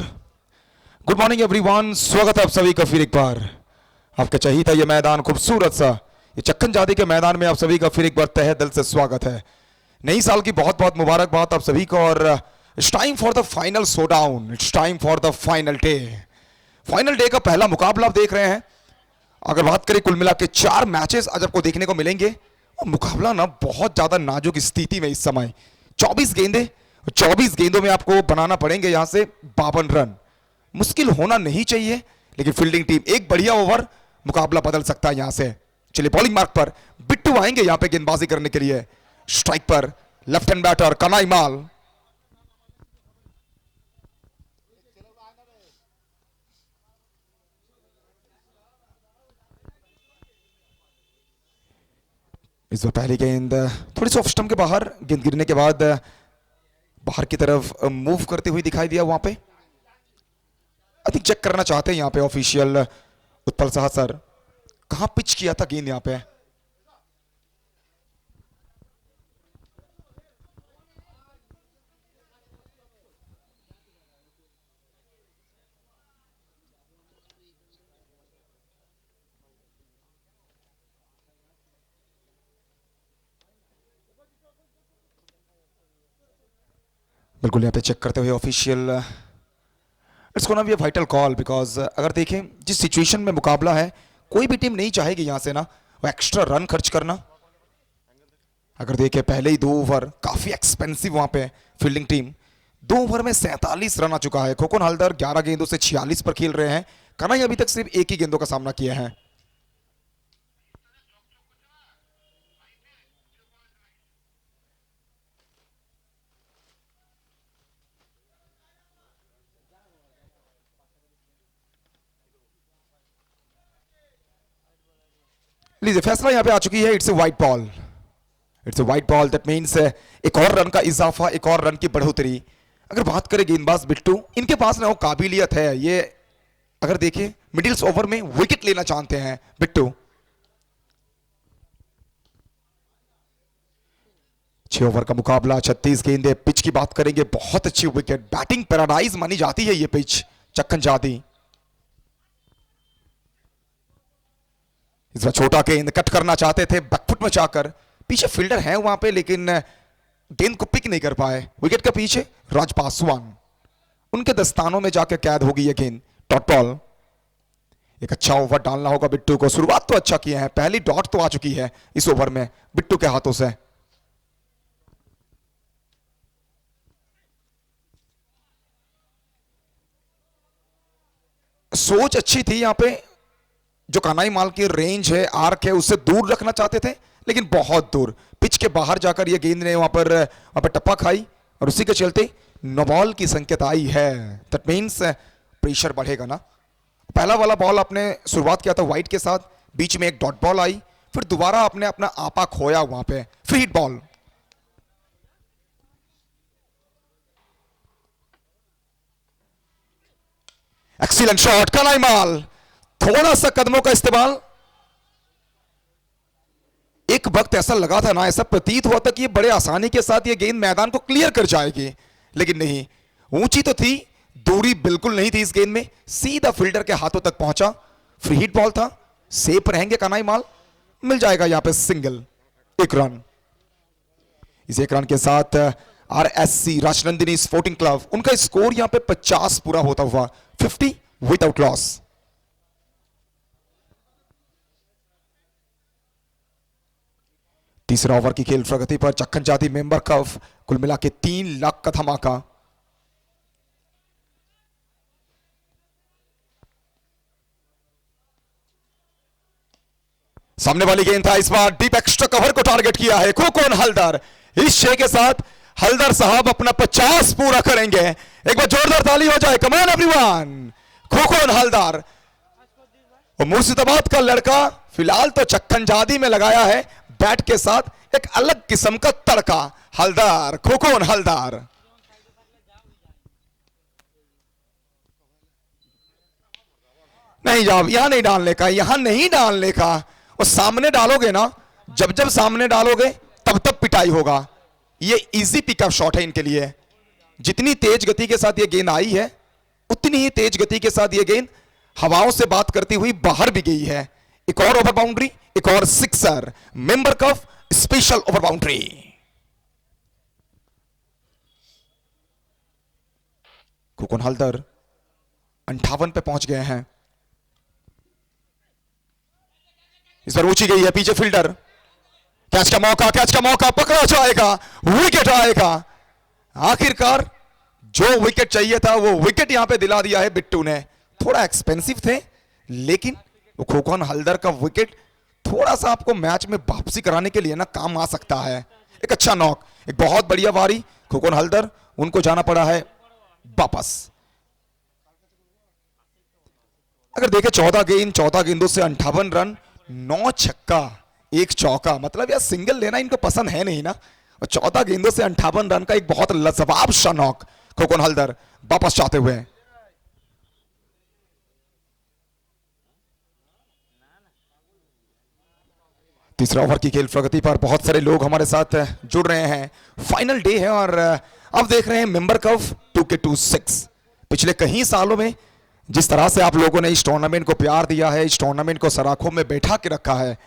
Good morning everyone, स्वागत है आप सभी का फिर एक बार। आपका चाहिए था ये मैदान खूबसूरत सा, ये चक्कन जादी के मैदान में आप सभी का फिर एक बार तहे दिल से स्वागत है। नई साल की बहुत बहुत मुबारकबाद आप सभी को, और it's time for the final showdown, it's time for the final day. Final day का पहला मुकाबला आप देख रहे हैं। अगर बात करें कुल मिला के 4 मैचेस आज आपको देखने को मिलेंगे, और मुकाबला ना बहुत ज्यादा नाजुक स्थिति में इस समय। 24 गेंदे, 24 गेंदों में आपको बनाना पड़ेंगे यहां से 52 रन। मुश्किल होना नहीं चाहिए, लेकिन फील्डिंग टीम एक बढ़िया ओवर, मुकाबला बदल सकता है यहां से। चलिए बॉलिंग मार्क पर बिट्टू आएंगे यहां पे गेंदबाजी करने के लिए। स्ट्राइक पर लेफ्ट हैंड बैटर कनाई माल, इस बार पहली गेंद थोड़ी सी ऑफ स्टंप के बाहर, गेंद गिरने के बाद बाहर की तरफ मूव करते हुए दिखाई दिया वहां पे। अधिक चेक करना चाहते हैं यहां पे ऑफिशियल उत्पल साहा सर, कहां पिच किया था गेंद यहां पे। बिल्कुल यहाँ पे चेक करते हुए official, it's gonna be a vital call, because अगर देखें जिस सिचुएशन में मुकाबला है, कोई भी टीम नहीं चाहेगी यहां से ना वो एक्स्ट्रा रन खर्च करना। अगर देखें पहले ही 2 ओवर काफी एक्सपेंसिव वहां पे फील्डिंग टीम, 2 ओवर में 47 रन आ चुका है। खोखन हल्दर 11 गेंदों से 46 पर खेल रहे हैं। कनाई अभी तक सिर्फ एक ही गेंदों का सामना किया है। लीजिए फैसला यहां पे आ चुकी है, it's a white ball, it's a white ball. That means एक और रन का इजाफा, एक और रन की बढ़ोतरी। अगर बात करें गेंदबाज बिट्टू, इनके पास ना वो काबिलियत है, ये अगर देखें मिडिल्स ओवर में विकेट लेना चाहते हैं बिट्टू। 6 ओवर का मुकाबला, 36 गेंदे। पिच की बात करेंगे, बहुत अच्छी विकेट, बैटिंग पैराडाइज मानी जाती है ये पिच चक्कन जादी। इस बार छोटा गेंद कट करना चाहते थे, बैकफुट में जाकर, पीछे फील्डर है वहां पे लेकिन गेंद को पिक नहीं कर पाए। विकेट के पीछे राज पासवान, उनके दस्तानों में जाकर कैद होगी ये गेंद। डॉट बॉल, एक अच्छा ओवर डालना होगा बिट्टू को। शुरुआत तो अच्छा किया है, पहली डॉट तो आ चुकी है इस ओवर में बिट्टू के हाथों से। सोच अच्छी थी यहां पे, जो कनाई माल की रेंज है, आर्क है, उससे दूर रखना चाहते थे, लेकिन बहुत दूर पिच के बाहर जाकर ये गेंद ने वहां पर टप्पा खाई और उसी के चलते नो बॉल की संकेत आई है। दैट मीन्स प्रेशर बढ़ेगा ना। पहला वाला बॉल आपने शुरुआत किया था वाइड के साथ, बीच में एक डॉट बॉल आई, फिर दोबारा आपने अपना आपा खोया वहां पे, free hit ball. Excellent shot, कलाई माल, थोड़ा सा कदमों का इस्तेमाल। एक वक्त ऐसा लगा था ना, ऐसा प्रतीत हुआ था कि ये बड़े आसानी के साथ ये गेंद मैदान को क्लियर कर जाएगी, लेकिन नहीं, ऊंची तो थी, दूरी बिल्कुल नहीं थी इस गेंद में, सीधा फील्डर के हाथों तक पहुंचा। फ्री हिट बॉल था, सेफ रहेंगे कनाई माल, मिल जाएगा यहां पे सिंगल, एक रन। इस एक रन के साथ आरएससी राजनंदिनी स्पोर्टिंग क्लब, उनका स्कोर यहां पे 50 पूरा होता हुआ 50 विदाउट लॉस। तीसरा ओवर की खेल प्रगति पर चक्कन जाती मेंबर कफ, कुल मिला के 3 लाख का धमाका। सामने वाली गेंद था, इस बार डीप एक्स्ट्रा कवर को टारगेट किया है खोखोन हलदर। इस छे के साथ हलदर साहब अपना 50 पूरा करेंगे। एक बार जोरदार ताली हो जाए, कमान एवरीवन। खोखोन हलदर और मुर्शिदाबाद का लड़का फिलहाल तो चक्कन जादी में लगाया है बैट के साथ एक अलग किस्म का तड़का। हलदर, खोखोन हलदर। नहीं जाओ, यहां नहीं डालने का, यहां नहीं डालने का, और सामने डालोगे ना, जब जब सामने डालोगे तब तब पिटाई होगा। ये इजी पिकअप शॉट है इनके लिए। जितनी तेज गति के साथ ये गेंद आई है, उतनी ही तेज गति के साथ ये गेंद हवाओं से बात करती हुई बाहर भी गई है। एक और ओवर बाउंड्री, एक और सिक्सर, मेंबर कफ स्पेशल ओवर बाउंड्री। खोखोन हलदर 58 पे पहुंच गए हैं। इस बार ऊंची गई है, पीछे फील्डर, कैच का मौका, कैच का मौका, पकड़ा जाएगा, विकेट आएगा। आखिरकार जो विकेट चाहिए था वो विकेट यहां पे दिला दिया है बिट्टू ने। थोड़ा एक्सपेंसिव थे, लेकिन वो खोखोन हलदर का विकेट थोड़ा सा आपको मैच में वापसी कराने के लिए ना काम आ सकता है। एक अच्छा नॉक, एक बहुत बढ़िया वारी खोखोन हलदर, उनको जाना पड़ा है वापस। अगर देखें 14 गेंदों से 58 रन, 9 छक्का 1 चौका, मतलब यार सिंगल लेना इनको पसंद है नहीं ना। और 14 गेंदों से 58 रन का एक बहुत लाजवाब सा नॉक खोखोन हलदर वापस चाहते हुए। तीसरा ओवर की खेल प्रगति पर बहुत सारे लोग हमारे साथ जुड़ रहे हैं। फाइनल डे है और अब देख रहे हैं मेंबर कफ 2K26। पिछले कई सालों में जिस तरह से आप लोगों ने इस टूर्नामेंट को प्यार दिया है, इस टूर्नामेंट को सराखों में बैठा के रखा है,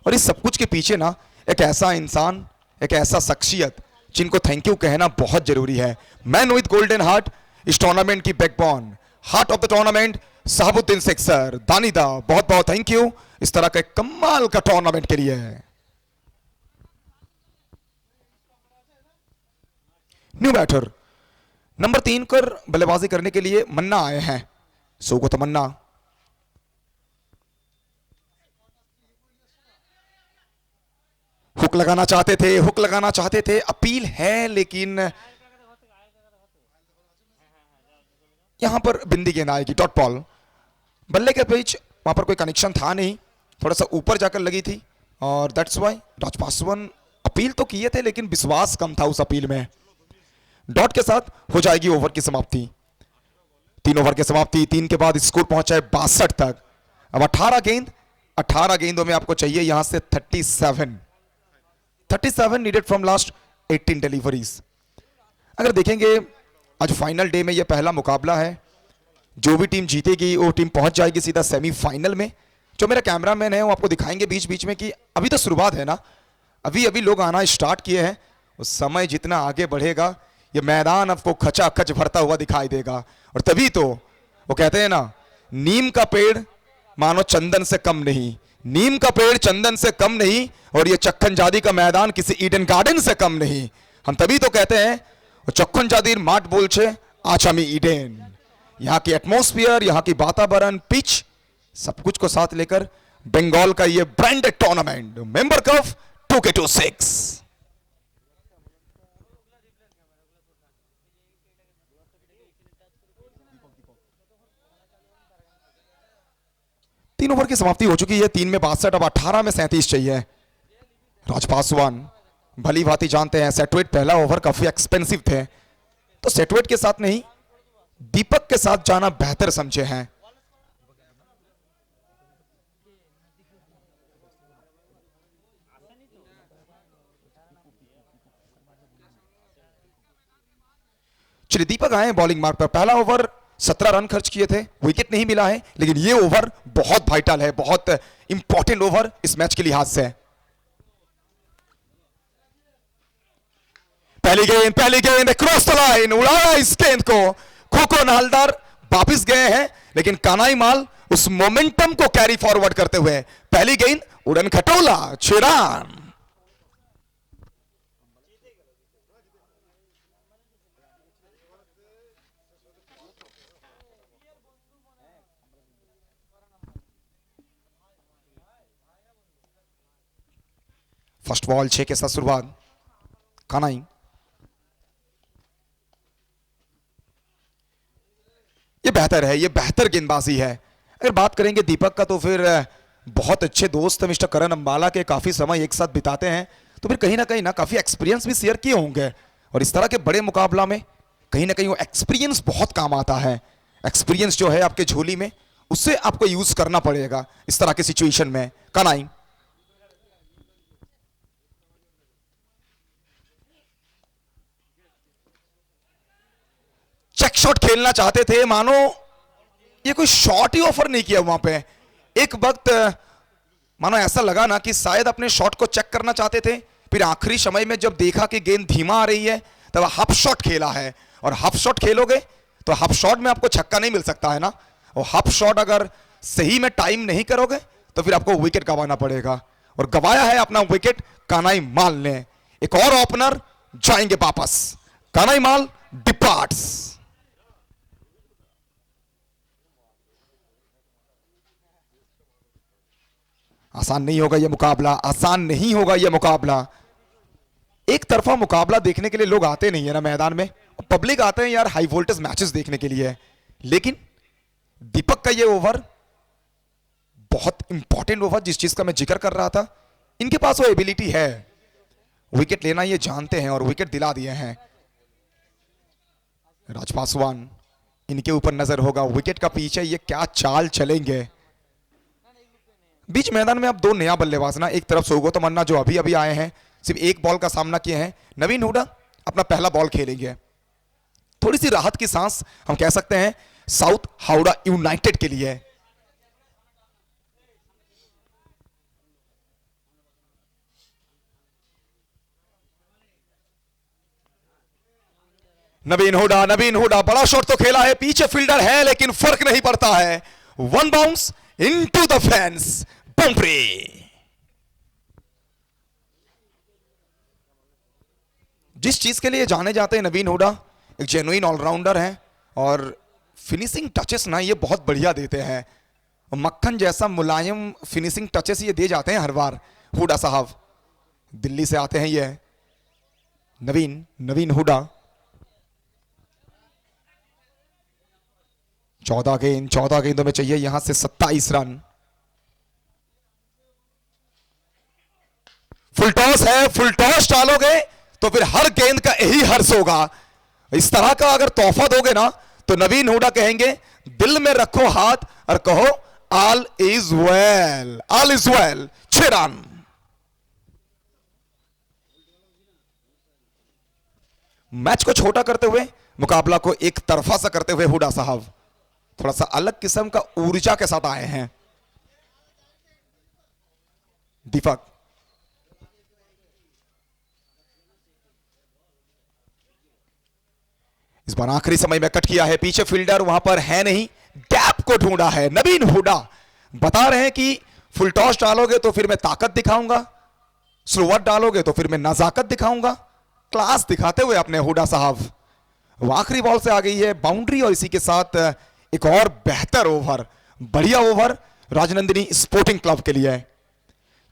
और इस सब कुछ के पीछे ना एक ऐसा इंसान, एक ऐसा शख्सियत जिनको थैंक यू कहना बहुत जरूरी है। मैन विद गोल्डन हार्ट, इस टूर्नामेंट की backbone, heart of the tournament, Shahabuddin Sheikh sir, दानिदा, बहुत बहुत थैंक यू इस तरह के कमाल का टूर्नामेंट के लिए। न्यू बैटर नंबर 3 पर बल्लेबाजी करने के लिए मन्ना आए हैं। सो को तमन्ना, हुक लगाना चाहते थे, हुक लगाना चाहते थे, अपील है, लेकिन यहां पर बिंदी गेंद आएगी, डॉट बॉल। बल्ले के बीच वहां पर कोई कनेक्शन था नहीं, थोड़ा सा ऊपर जाकर लगी थी, और that's why Raj Paswan appeal तो किए थे, लेकिन विश्वास कम था उस अपील में। डॉट के साथ हो जाएगी ओवर की समाप्ति। 3 ओवर की समाप्ति, 3 के बाद स्कोर पहुंचा है 62 तक। अब 18 गेंदों में आपको चाहिए यहां से 37 नीडेड फ्रॉम लास्ट 18 डिलीवरीज। अगर देखेंगे आज फाइनल डे में यह पहला मुकाबला है, जो भी टीम जीतेगी वो टीम पहुंच जाएगी सीधा सेमीफाइनल में। जो मेरा कैमरामैन है वो आपको दिखाएंगे बीच बीच में कि अभी तो शुरुआत है ना, अभी लोग आना स्टार्ट किए हैं। उस समय जितना आगे बढ़ेगा ये मैदान आपको खचाखच भरता हुआ दिखाई देगा। और तभी तो वो कहते हैं ना, नीम का पेड़ मानो चंदन से कम नहीं, नीम का पेड़ चंदन से कम नहीं, और ये चक्कन जादी का मैदान किसी ईडन गार्डन से कम नहीं। हम तभी तो कहते हैं चक्कन जादी माठ बोलछे आचामी ईडन। यहाँ की एटमॉस्फेयर, यहाँ की वातावरण, पिच, सब कुछ को साथ लेकर बंगाल का ये ब्रांडेड टूर्नामेंट मेंबर कप 2 के 2 6। तीन ओवर की समाप्ति हो चुकी है। 3 में 62, अब 18 में 37 चाहिए। राज पासवान भली भांति जानते हैं सेटवेट पहला ओवर काफी एक्सपेंसिव थे, तो सेटवेट के साथ नहीं दीपक के साथ जाना बेहतर समझे हैं। चलिए दीपक आए बॉलिंग मार्क पर। पहला ओवर 17 रन खर्च किए थे, विकेट नहीं मिला है, लेकिन ये ओवर बहुत वाइटल है, बहुत इंपॉर्टेंट ओवर इस मैच के लिहाज से। पहली गेंद क्रॉस द लाइन, उड़ाया इस गेंद को। खोखो नालदार वापिस गए हैं, लेकिन कानाई माल उस मोमेंटम को कैरी फॉरवर्ड करते हुए पहली गेंद उड़न खटोला, 6 रन। फर्स्ट बॉल 6 के साथ शुरुआत। कानाई ये बेहतर है, ये बेहतर गेंदबाजी है। अगर बात करेंगे दीपक का, तो फिर बहुत अच्छे दोस्त मिस्टर करण अंबाला के काफी समय एक साथ बिताते हैं, तो फिर कहीं ना काफी एक्सपीरियंस भी शेयर किए होंगे। और इस तरह के बड़े मुकाबला में कहीं ना कहीं वो एक्सपीरियंस बहुत काम आता है। एक्सपीरियंस जो है आपके झोली में, उससे आपको यूज करना पड़ेगा इस तरह के सिचुएशन में। कानाई चेक शॉट खेलना चाहते थे, मानो ये कोई शॉट ही ऑफर नहीं किया वहां पे। एक वक्त मानो ऐसा लगा ना कि शायद अपने शॉट को चेक करना चाहते थे, फिर आखिरी समय में जब देखा कि गेंद धीमा आ रही है, तब हाफ शॉट खेला है। और हाफ शॉट खेलोगे तो हाफ शॉट में आपको छक्का नहीं मिल सकता है ना, और हाफ शॉट अगर सही में टाइम नहीं करोगे तो फिर आपको विकेट गंवाना पड़ेगा। और गंवाया है अपना विकेट कानाई माल ने। एक और ओपनर जाएंगे वापस। कानाई माल डिपार्ट्स। आसान नहीं होगा यह मुकाबला, आसान नहीं होगा यह मुकाबला। एक तरफा मुकाबला देखने के लिए लोग आते नहीं है ना मैदान में, पब्लिक आते हैं यार हाई वोल्टेज मैचेस देखने के लिए। लेकिन दीपक का यह ओवर बहुत इंपॉर्टेंट ओवर, जिस चीज का मैं जिक्र कर रहा था, इनके पास वो एबिलिटी है, विकेट लेना ये जानते हैं और विकेट दिला दिए हैं। राज पासवान इनके ऊपर नजर होगा, विकेट का पीछे ये क्या चाल चलेंगे। बीच मैदान में अब 2 नया बल्लेबाज ना, एक तरफ सोगो तमन्ना जो अभी अभी आए हैं, सिर्फ एक बॉल का सामना किए हैं। नवीन हुडा अपना पहला बॉल खेलेंगे। थोड़ी सी राहत की सांस हम कह सकते हैं साउथ हावड़ा यूनाइटेड के लिए। नवीन हुडा बड़ा शॉट तो खेला है, पीछे फील्डर है लेकिन फर्क नहीं पड़ता है। 1 bounce into the fence, boundary. जिस चीज के लिए जाने जाते हैं नवीन हुडा, एक जेन्युइन ऑलराउंडर हैं और फिनिशिंग टचेस ना ये बहुत बढ़िया देते हैं। मक्खन जैसा मुलायम फिनिशिंग टचेस ये दे जाते हैं हर बार। हुडा साहब दिल्ली से आते हैं ये नवीन हुडा। 14 गेंदों में चाहिए यहां से 27 रन। फुल टॉस है, फुल टॉस डालोगे तो फिर हर गेंद का यही हर्ष होगा। इस तरह का अगर तोहफा दोगे ना तो नवीन हुडा कहेंगे दिल में रखो हाथ और कहो all is well, all is well. 6 run. Match को छोटा करते हुए, मुकाबला को एक तरफा सा करते हुए हुडा साहब थोड़ा सा अलग किस्म का ऊर्जा के साथ आए हैं। दीपक इस बार आखिरी समय में कट किया है, पीछे फील्डर वहां पर है नहीं, गैप को ढूंढा है। नवीन हुडा बता रहे हैं कि फुल टॉस डालोगे तो फिर मैं ताकत दिखाऊंगा, स्लोवर डालोगे तो फिर मैं नजाकत दिखाऊंगा। क्लास दिखाते हुए अपने हुडा साहब। वो आखिरी बॉल से आ गई है बाउंड्री, और इसी के साथ एक और बेहतर ओवर, बढ़िया ओवर राजनंदिनी स्पोर्टिंग क्लब के लिए।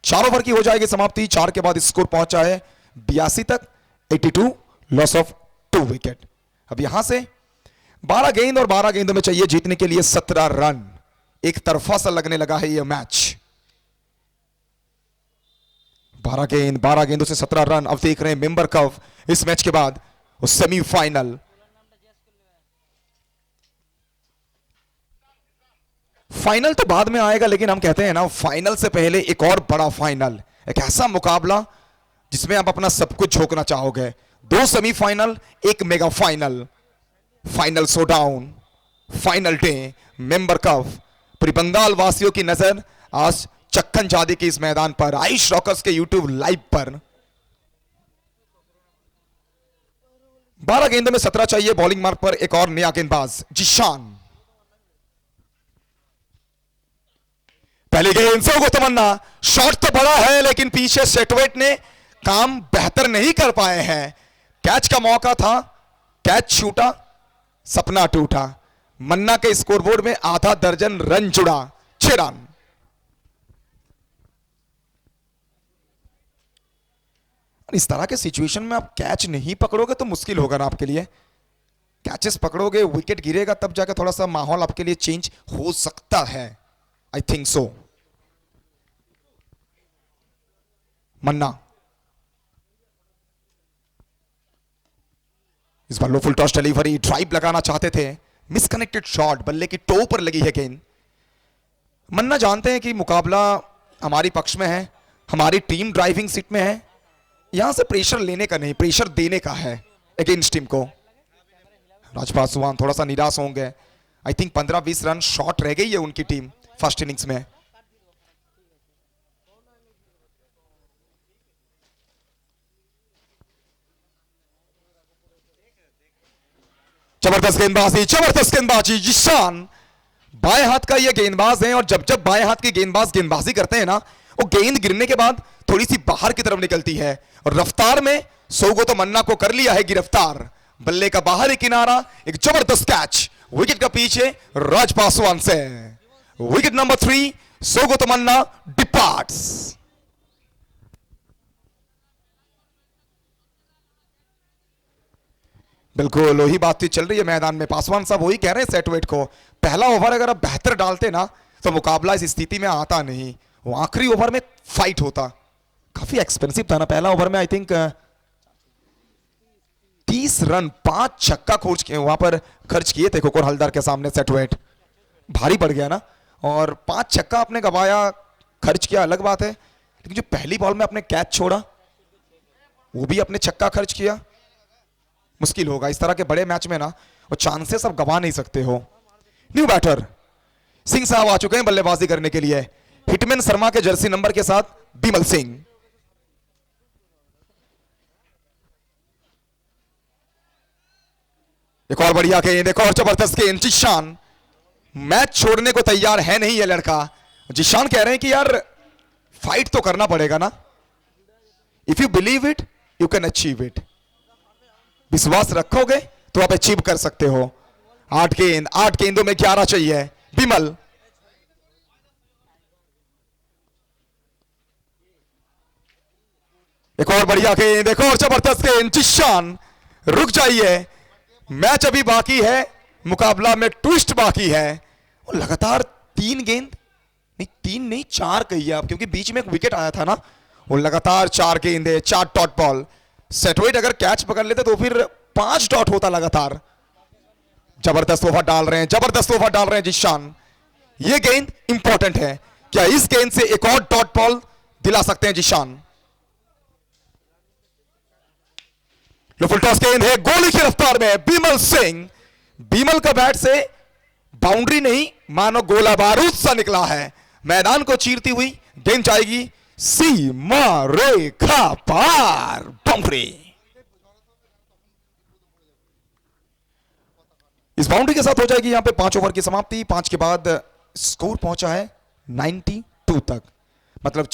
4 ओवर की हो जाएगी समाप्ति। 4 के बाद स्कोर पहुंचा है 82 तक, 82, लॉस ऑफ 2 विकेट। अब यहां से 12 गेंद और 12 गेंदों में चाहिए जीतने के लिए 17 रन। एक तरफा सा लगने लगा है यह मैच। 12 गेंदों से 17 रन। अब देख रहे हैं मेंबर कप इस मैच के बाद सेमीफाइनल। फाइनल तो बाद में आएगा, लेकिन हम कहते हैं ना, फाइनल से पहले एक और बड़ा फाइनल, एक ऐसा मुकाबला जिसमें आप अपना सब कुछ झोंकना चाहोगे। 2 सेमीफाइनल, एक mega final, final showdown, final day, member cup. पूरी बंगाल वासियों की नजर आज चक्कन जादी के इस मैदान पर, आयुष रॉकर्स के यूट्यूब लाइव पर। 12 गेंदों में 17 चाहिए। बॉलिंग मार्क पर एक और नया गेंदबाज जिशान। पहली गेंद से को तमन्ना, शॉट तो बड़ा है लेकिन पीछे सेटवेट ने काम बेहतर नहीं कर पाए हैं। कैच का मौका था, कैच छूटा, सपना टूटा। मन्ना के स्कोरबोर्ड में आधा दर्जन रन जुड़ा, 6 रन। इस तरह के सिचुएशन में आप कैच नहीं पकड़ोगे तो मुश्किल होगा ना आपके लिए। कैचेस पकड़ोगे, विकेट गिरेगा, तब जाकर थोड़ा सा माहौल आपके लिए चेंज हो सकता है। I think so. मन्ना इस बार low full toss delivery, drive लगाना चाहते थे, मिसकनेक्टेड शॉट, बल्ले की टो पर लगी है गेंद। मन्ना जानते हैं कि मुकाबला हमारी पक्ष में है, हमारी टीम ड्राइविंग सीट में है। यहां से प्रेशर लेने का नहीं, प्रेशर देने का है अगेंस्ट टीम को। राजपासवान थोड़ा सा निराश होंगे। आई थिंक 15-20 रन शॉर्ट रह गई है उनकी टीम फर्स्ट इनिंग्स में। जबरदस्त गेंदबाजी, जबरदस्त गेंदबाजी। जिशान बाएं हाथ का ये गेंदबाज है, और जब जब बाएं हाथ के गेंदबाज गेंदबाजी करते हैं ना, वो गेंद गिरने के बाद थोड़ी सी बाहर की तरफ निकलती है, और रफ्तार में सोगो तो मन्ना को कर लिया है गिरफ्तार। बल्ले का बाहरी किनारा, एक जबरदस्त कैच विकेट का पीछे राज पासवान से। विकेट नंबर 3, सोगो तो मन्ना डिपार्ट्स। बिल्कुल वही बातचीत चल रही है मैदान में। पासवान साहब वही कह रहे हैं सेटवेट को, पहला ओवर अगर आप बेहतर डालते ना तो मुकाबला इस स्थिति में आता नहीं। वो आखिरी ओवर में फाइट होता। काफी एक्सपेंसिव था ना पहला ओवर में। आई थिंक 30 रन 5 छक्का वहां पर खर्च किए थे कोकोर हलदार के सामने। सेटवेट भारी पड़ गया ना, और 5 छक्का आपने गवाया, खर्च किया अलग बात है, लेकिन जो पहली बॉल में आपने कैच छोड़ा वो भी अपने छक्का खर्च किया, मुश्किल होगा इस तरह के बड़े मैच में ना। और चांसेस आप गवा नहीं सकते हो। न्यू बैटर सिंह साहब आ चुके हैं बल्लेबाजी करने के लिए, हिटमैन शर्मा के जर्सी नंबर के साथ बिमल सिंह। एक और बढ़िया गेंद, एक और जबरदस्त गेंद। जिशान मैच छोड़ने को तैयार है नहीं ये लड़का। जिशान कह रहे हैं कि यार फाइट तो करना पड़ेगा ना। If you believe it you can achieve it. विश्वास रखोगे तो आप अचीव कर सकते हो। 8 गेंदों में 11 चाहिए। बिमल एक और बढ़िया गेंद, एक और जबरदस्त गेंद। जिशान रुक जाइए, मैच अभी बाकी है, मुकाबला में ट्विस्ट बाकी है। और लगातार 3 गेंद नहीं, 3 नहीं 4 कहिए आप, क्योंकि बीच में एक विकेट आया था ना। वो लगातार 4 गेंदे, 4 डॉट बॉल। सेटवेट अगर कैच पकड़ लेते तो फिर 5 डॉट होता लगातार। जबरदस्त ओवर डाल रहे हैं, जबरदस्त ओवर डाल रहे हैं जिशान। ये गेंद इंपॉर्टेंट है। क्या इस गेंद से एक और डॉट बॉल दिला सकते हैं जिशान? फुल टॉस गेंद है, गोली की रफ्तार में बिमल सिंह। बिमल का बैट से बाउंड्री नहीं मानो गोला बारूद सा निकला है। मैदान को चीरती हुई गेंद जाएगी सीमा रेखा पार, बाउंड्री। इस बाउंड्री के साथ हो जाएगी यहां पे 5 ओवर की समाप्ति। 5 के बाद स्कोर पहुंचा है 92 तक, मतलब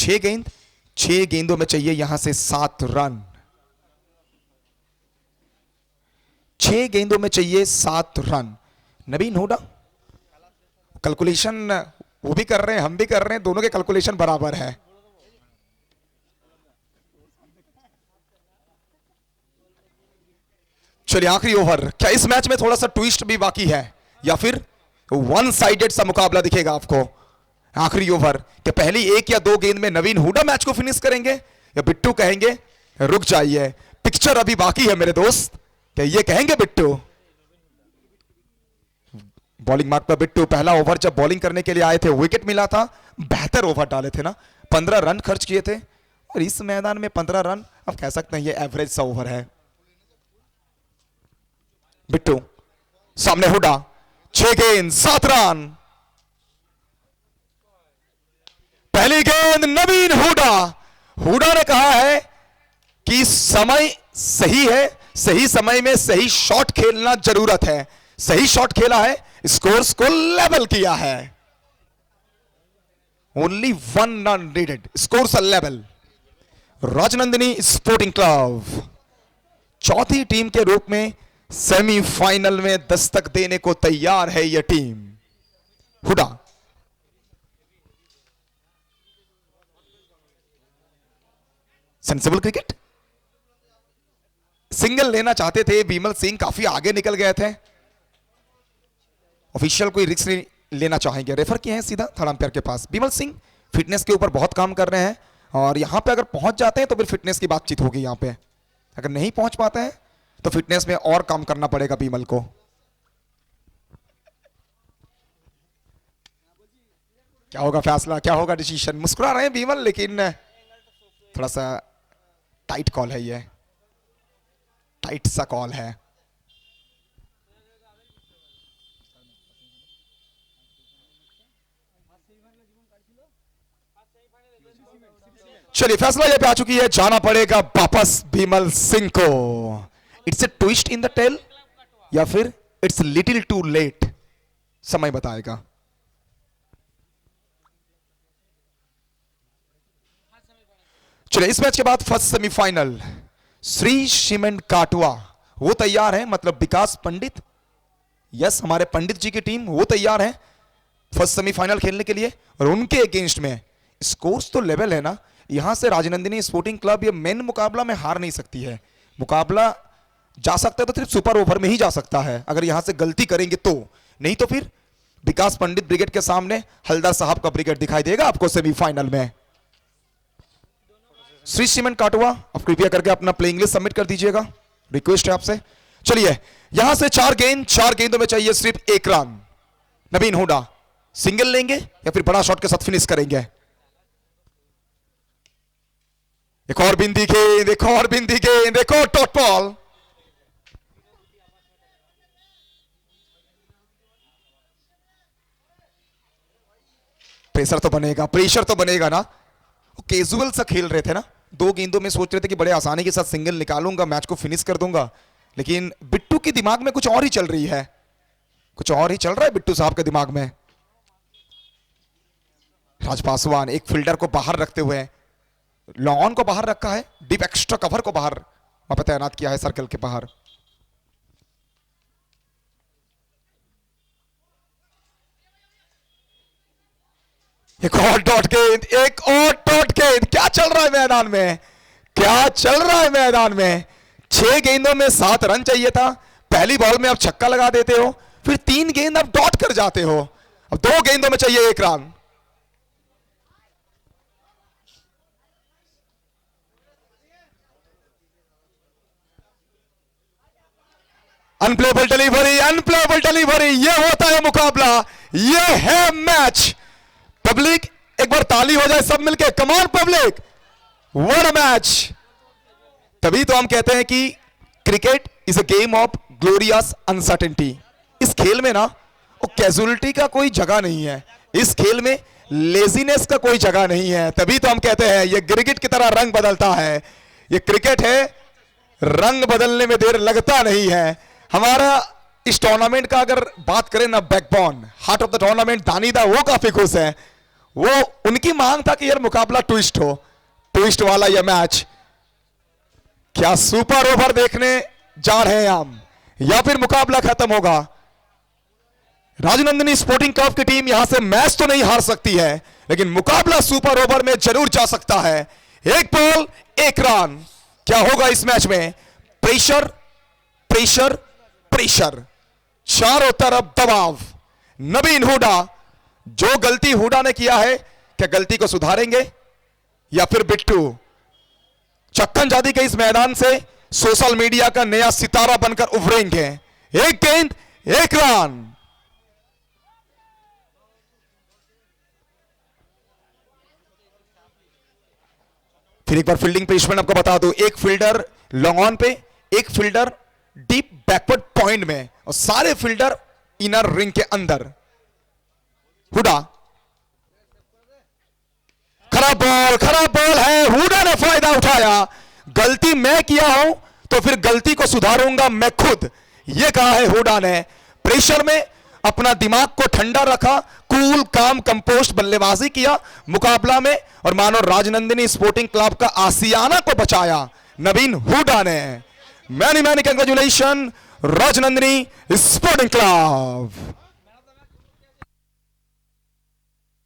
6 गेंदों में चाहिए यहां से 7 रन। 6 गेंदों में चाहिए 7 रन। नबीन हुडा कैलकुलेशन वो भी कर रहे हैं, हम भी कर रहे हैं, दोनों के कैलकुलेशन बराबर है। चलिए आखिरी ओवर, क्या इस मैच में थोड़ा सा ट्विस्ट भी बाकी है या फिर वन साइडेड सा मुकाबला दिखेगा आपको? आखिरी ओवर, क्या पहली एक या दो गेंद में नवीन हुडा मैच को फिनिश करेंगे या बिट्टू कहेंगे रुक जाइए, पिक्चर अभी बाकी है मेरे दोस्त? क्या ये कहेंगे बिट्टू? बॉलिंग मार्क पर बिट्टू, पहला ओवर जब बॉलिंग करने के लिए आए थे विकेट मिला था, बेहतर ओवर डाले थे ना, 15 रन खर्च किए थे, और इस मैदान में 15 रन अब कह सकते हैं ये एवरेज सा ओवर है। बिट्टू सामने हुडा, 6 गेंद 7 रन। पहली गेंद नवीन हुडा, हुडा ने कहा है कि समय सही है, सही समय में सही शॉट खेलना जरूरत है, सही शॉट खेला है, स्कोर्स को लेवल किया है। Only 1 run needed, scores level. Rajnandini sporting club चौथी टीम के रूप में सेमीफाइनल में दस्तक देने को तैयार है यह टीम। हुडा सेंसिबल क्रिकेट, सिंगल लेना चाहते थे, बीमल सिंह काफी आगे निकल गए थे, ऑफिशियल कोई रिस्क नहीं लेना चाहेंगे, रेफर किए हैं सीधा थर्ड अंपायर के पास। बीमल सिंह फिटनेस के ऊपर बहुत काम कर रहे हैं और यहां पे अगर पहुंच जाते हैं तो फिर फिटनेस की बातचीत होगी, यहां पे अगर नहीं पहुंच पाते हैं तो फिटनेस में और काम करना पड़ेगा बीमल को। क्या होगा फैसला, क्या होगा डिसीजन? मुस्कुरा रहे हैं बीमल, लेकिन थोड़ा सा टाइट कॉल है, ये टाइट सा कॉल है। चलिए फैसला ये पे आ चुकी है, जाना पड़ेगा वापस बीमल सिंह को। It's a twist in the tale या फिर इट्स लिटिल टू लेट, समय बताएगा। चलिए इस मैच के बाद फर्स्ट सेमीफाइनल, श्री सीमेंट काटवा वो तैयार है, मतलब विकास पंडित, यस हमारे पंडित जी की टीम वो तैयार है फर्स्ट सेमीफाइनल खेलने के लिए, और उनके अगेंस्ट में स्कोर्स तो लेवल है ना, यहां से राजनंदिनी स्पोर्टिंग क्लब ये मेन मुकाबला में हार नहीं सकती है। मुकाबला जा सकता है तो सिर्फ सुपर ओवर में ही जा सकता है, अगर यहां से गलती करेंगे तो, नहीं तो फिर विकास पंडित ब्रिगेड के सामने हलदर साहब का ब्रिगेड दिखाई देगा आपको सेमीफाइनल में। श्री सीमेंट काटवा आप कृपया करके अपना प्लेइंग लिस्ट सबमिट कर दीजिएगा, रिक्वेस्ट है आपसे। चलिए यहां से 4 गेंदों में चाहिए सिर्फ 1 रन। नवीन हुडा सिंगल लेंगे या फिर बड़ा शॉट के साथ फिनिश करेंगे? एक और बिंदी गेंद, एक और बिंदी गेंद, एक और डॉट बॉल। प्रेशर तो बनेगा, प्रेशर तो बनेगा ना। कैजुअल सा खेल रहे थे ना, 2 गेंदों में सोच रहे थे कि बड़े आसानी के साथ सिंगल निकालूंगा, मैच को फिनिश कर दूंगा, लेकिन बिट्टू के दिमाग में कुछ और ही चल रही है, कुछ और ही चल रहा है बिट्टू साहब के दिमाग में। राज पासवान एक फील्डर को बाहर रखते हुए, लॉन्ग ऑन को बाहर रखा है, डीप एक्स्ट्रा कवर को बाहर वहां पर तैनात किया है सर्कल के बाहर। एक और डॉट गेंद, एक और डॉट गेंद। क्या चल रहा है मैदान में, क्या चल रहा है मैदान में? 6 गेंदों में 7 रन चाहिए था, पहली बॉल में आप छक्का लगा देते हो, फिर 3 गेंद आप डॉट कर जाते हो, अब 2 गेंदों में चाहिए 1 run. Unplayable delivery, unplayable delivery, ये होता है मुकाबला, ये है मैच। पब्लिक एक बार ताली हो जाए सब मिलके, come on public, what a match. तभी तो हम कहते हैं कि cricket is a game of glorious uncertainty. इस खेल में ना वो कैजुअलिटी का कोई जगह नहीं है, इस खेल में लेजीनेस का कोई जगह नहीं है। तभी तो हम कहते हैं ये क्रिकेट की तरह रंग बदलता है, ये क्रिकेट है, रंग बदलने में देर लगता नहीं है। हमारा इस टूर्नामेंट का अगर बात करें ना, backbone heart of the tournament दानीदा वो काफी खुश है, वो उनकी मांग था कि यार मुकाबला ट्विस्ट हो, ट्विस्ट वाला यह मैच। क्या सुपर ओवर देखने जा रहे हैं हम या फिर मुकाबला खत्म होगा? राजनंदिनी स्पोर्टिंग क्लब की टीम यहां से मैच तो नहीं हार सकती है, लेकिन मुकाबला सुपर ओवर में जरूर जा सकता है। 1 बॉल 1 रन, क्या होगा इस मैच में? प्रेशर प्रेशर प्रेशर, चारों तरफ दबाव। नवीन हुडा, जो गलती हुडा ने किया है, क्या गलती को सुधारेंगे या फिर बिट्टू चक्कनजादी के इस मैदान से सोशल मीडिया का नया सितारा बनकर उभरेंगे? एक गेंद एक रन। फिर एक बार फील्डिंग प्लेसमेंट आपको बता दूं, एक फील्डर लॉन्ग ऑन पे, एक फील्डर डीप बैकवर्ड पॉइंट में, और सारे फील्डर इनर रिंग के अंदर। हुडा, खराब बॉल है, हुडा ने फायदा उठाया। गलती मैं किया हूं तो फिर गलती को सुधारूंगा मैं खुद, यह कहा है हुडा ने। प्रेशर में अपना दिमाग को ठंडा रखा, कूल काम कंपोस्ट बल्लेबाजी किया मुकाबला में, और मानो राजनंदिनी स्पोर्टिंग क्लब का आसियाना को बचाया नवीन हुडा ने। Many many congratulation Rajnandini sporting club.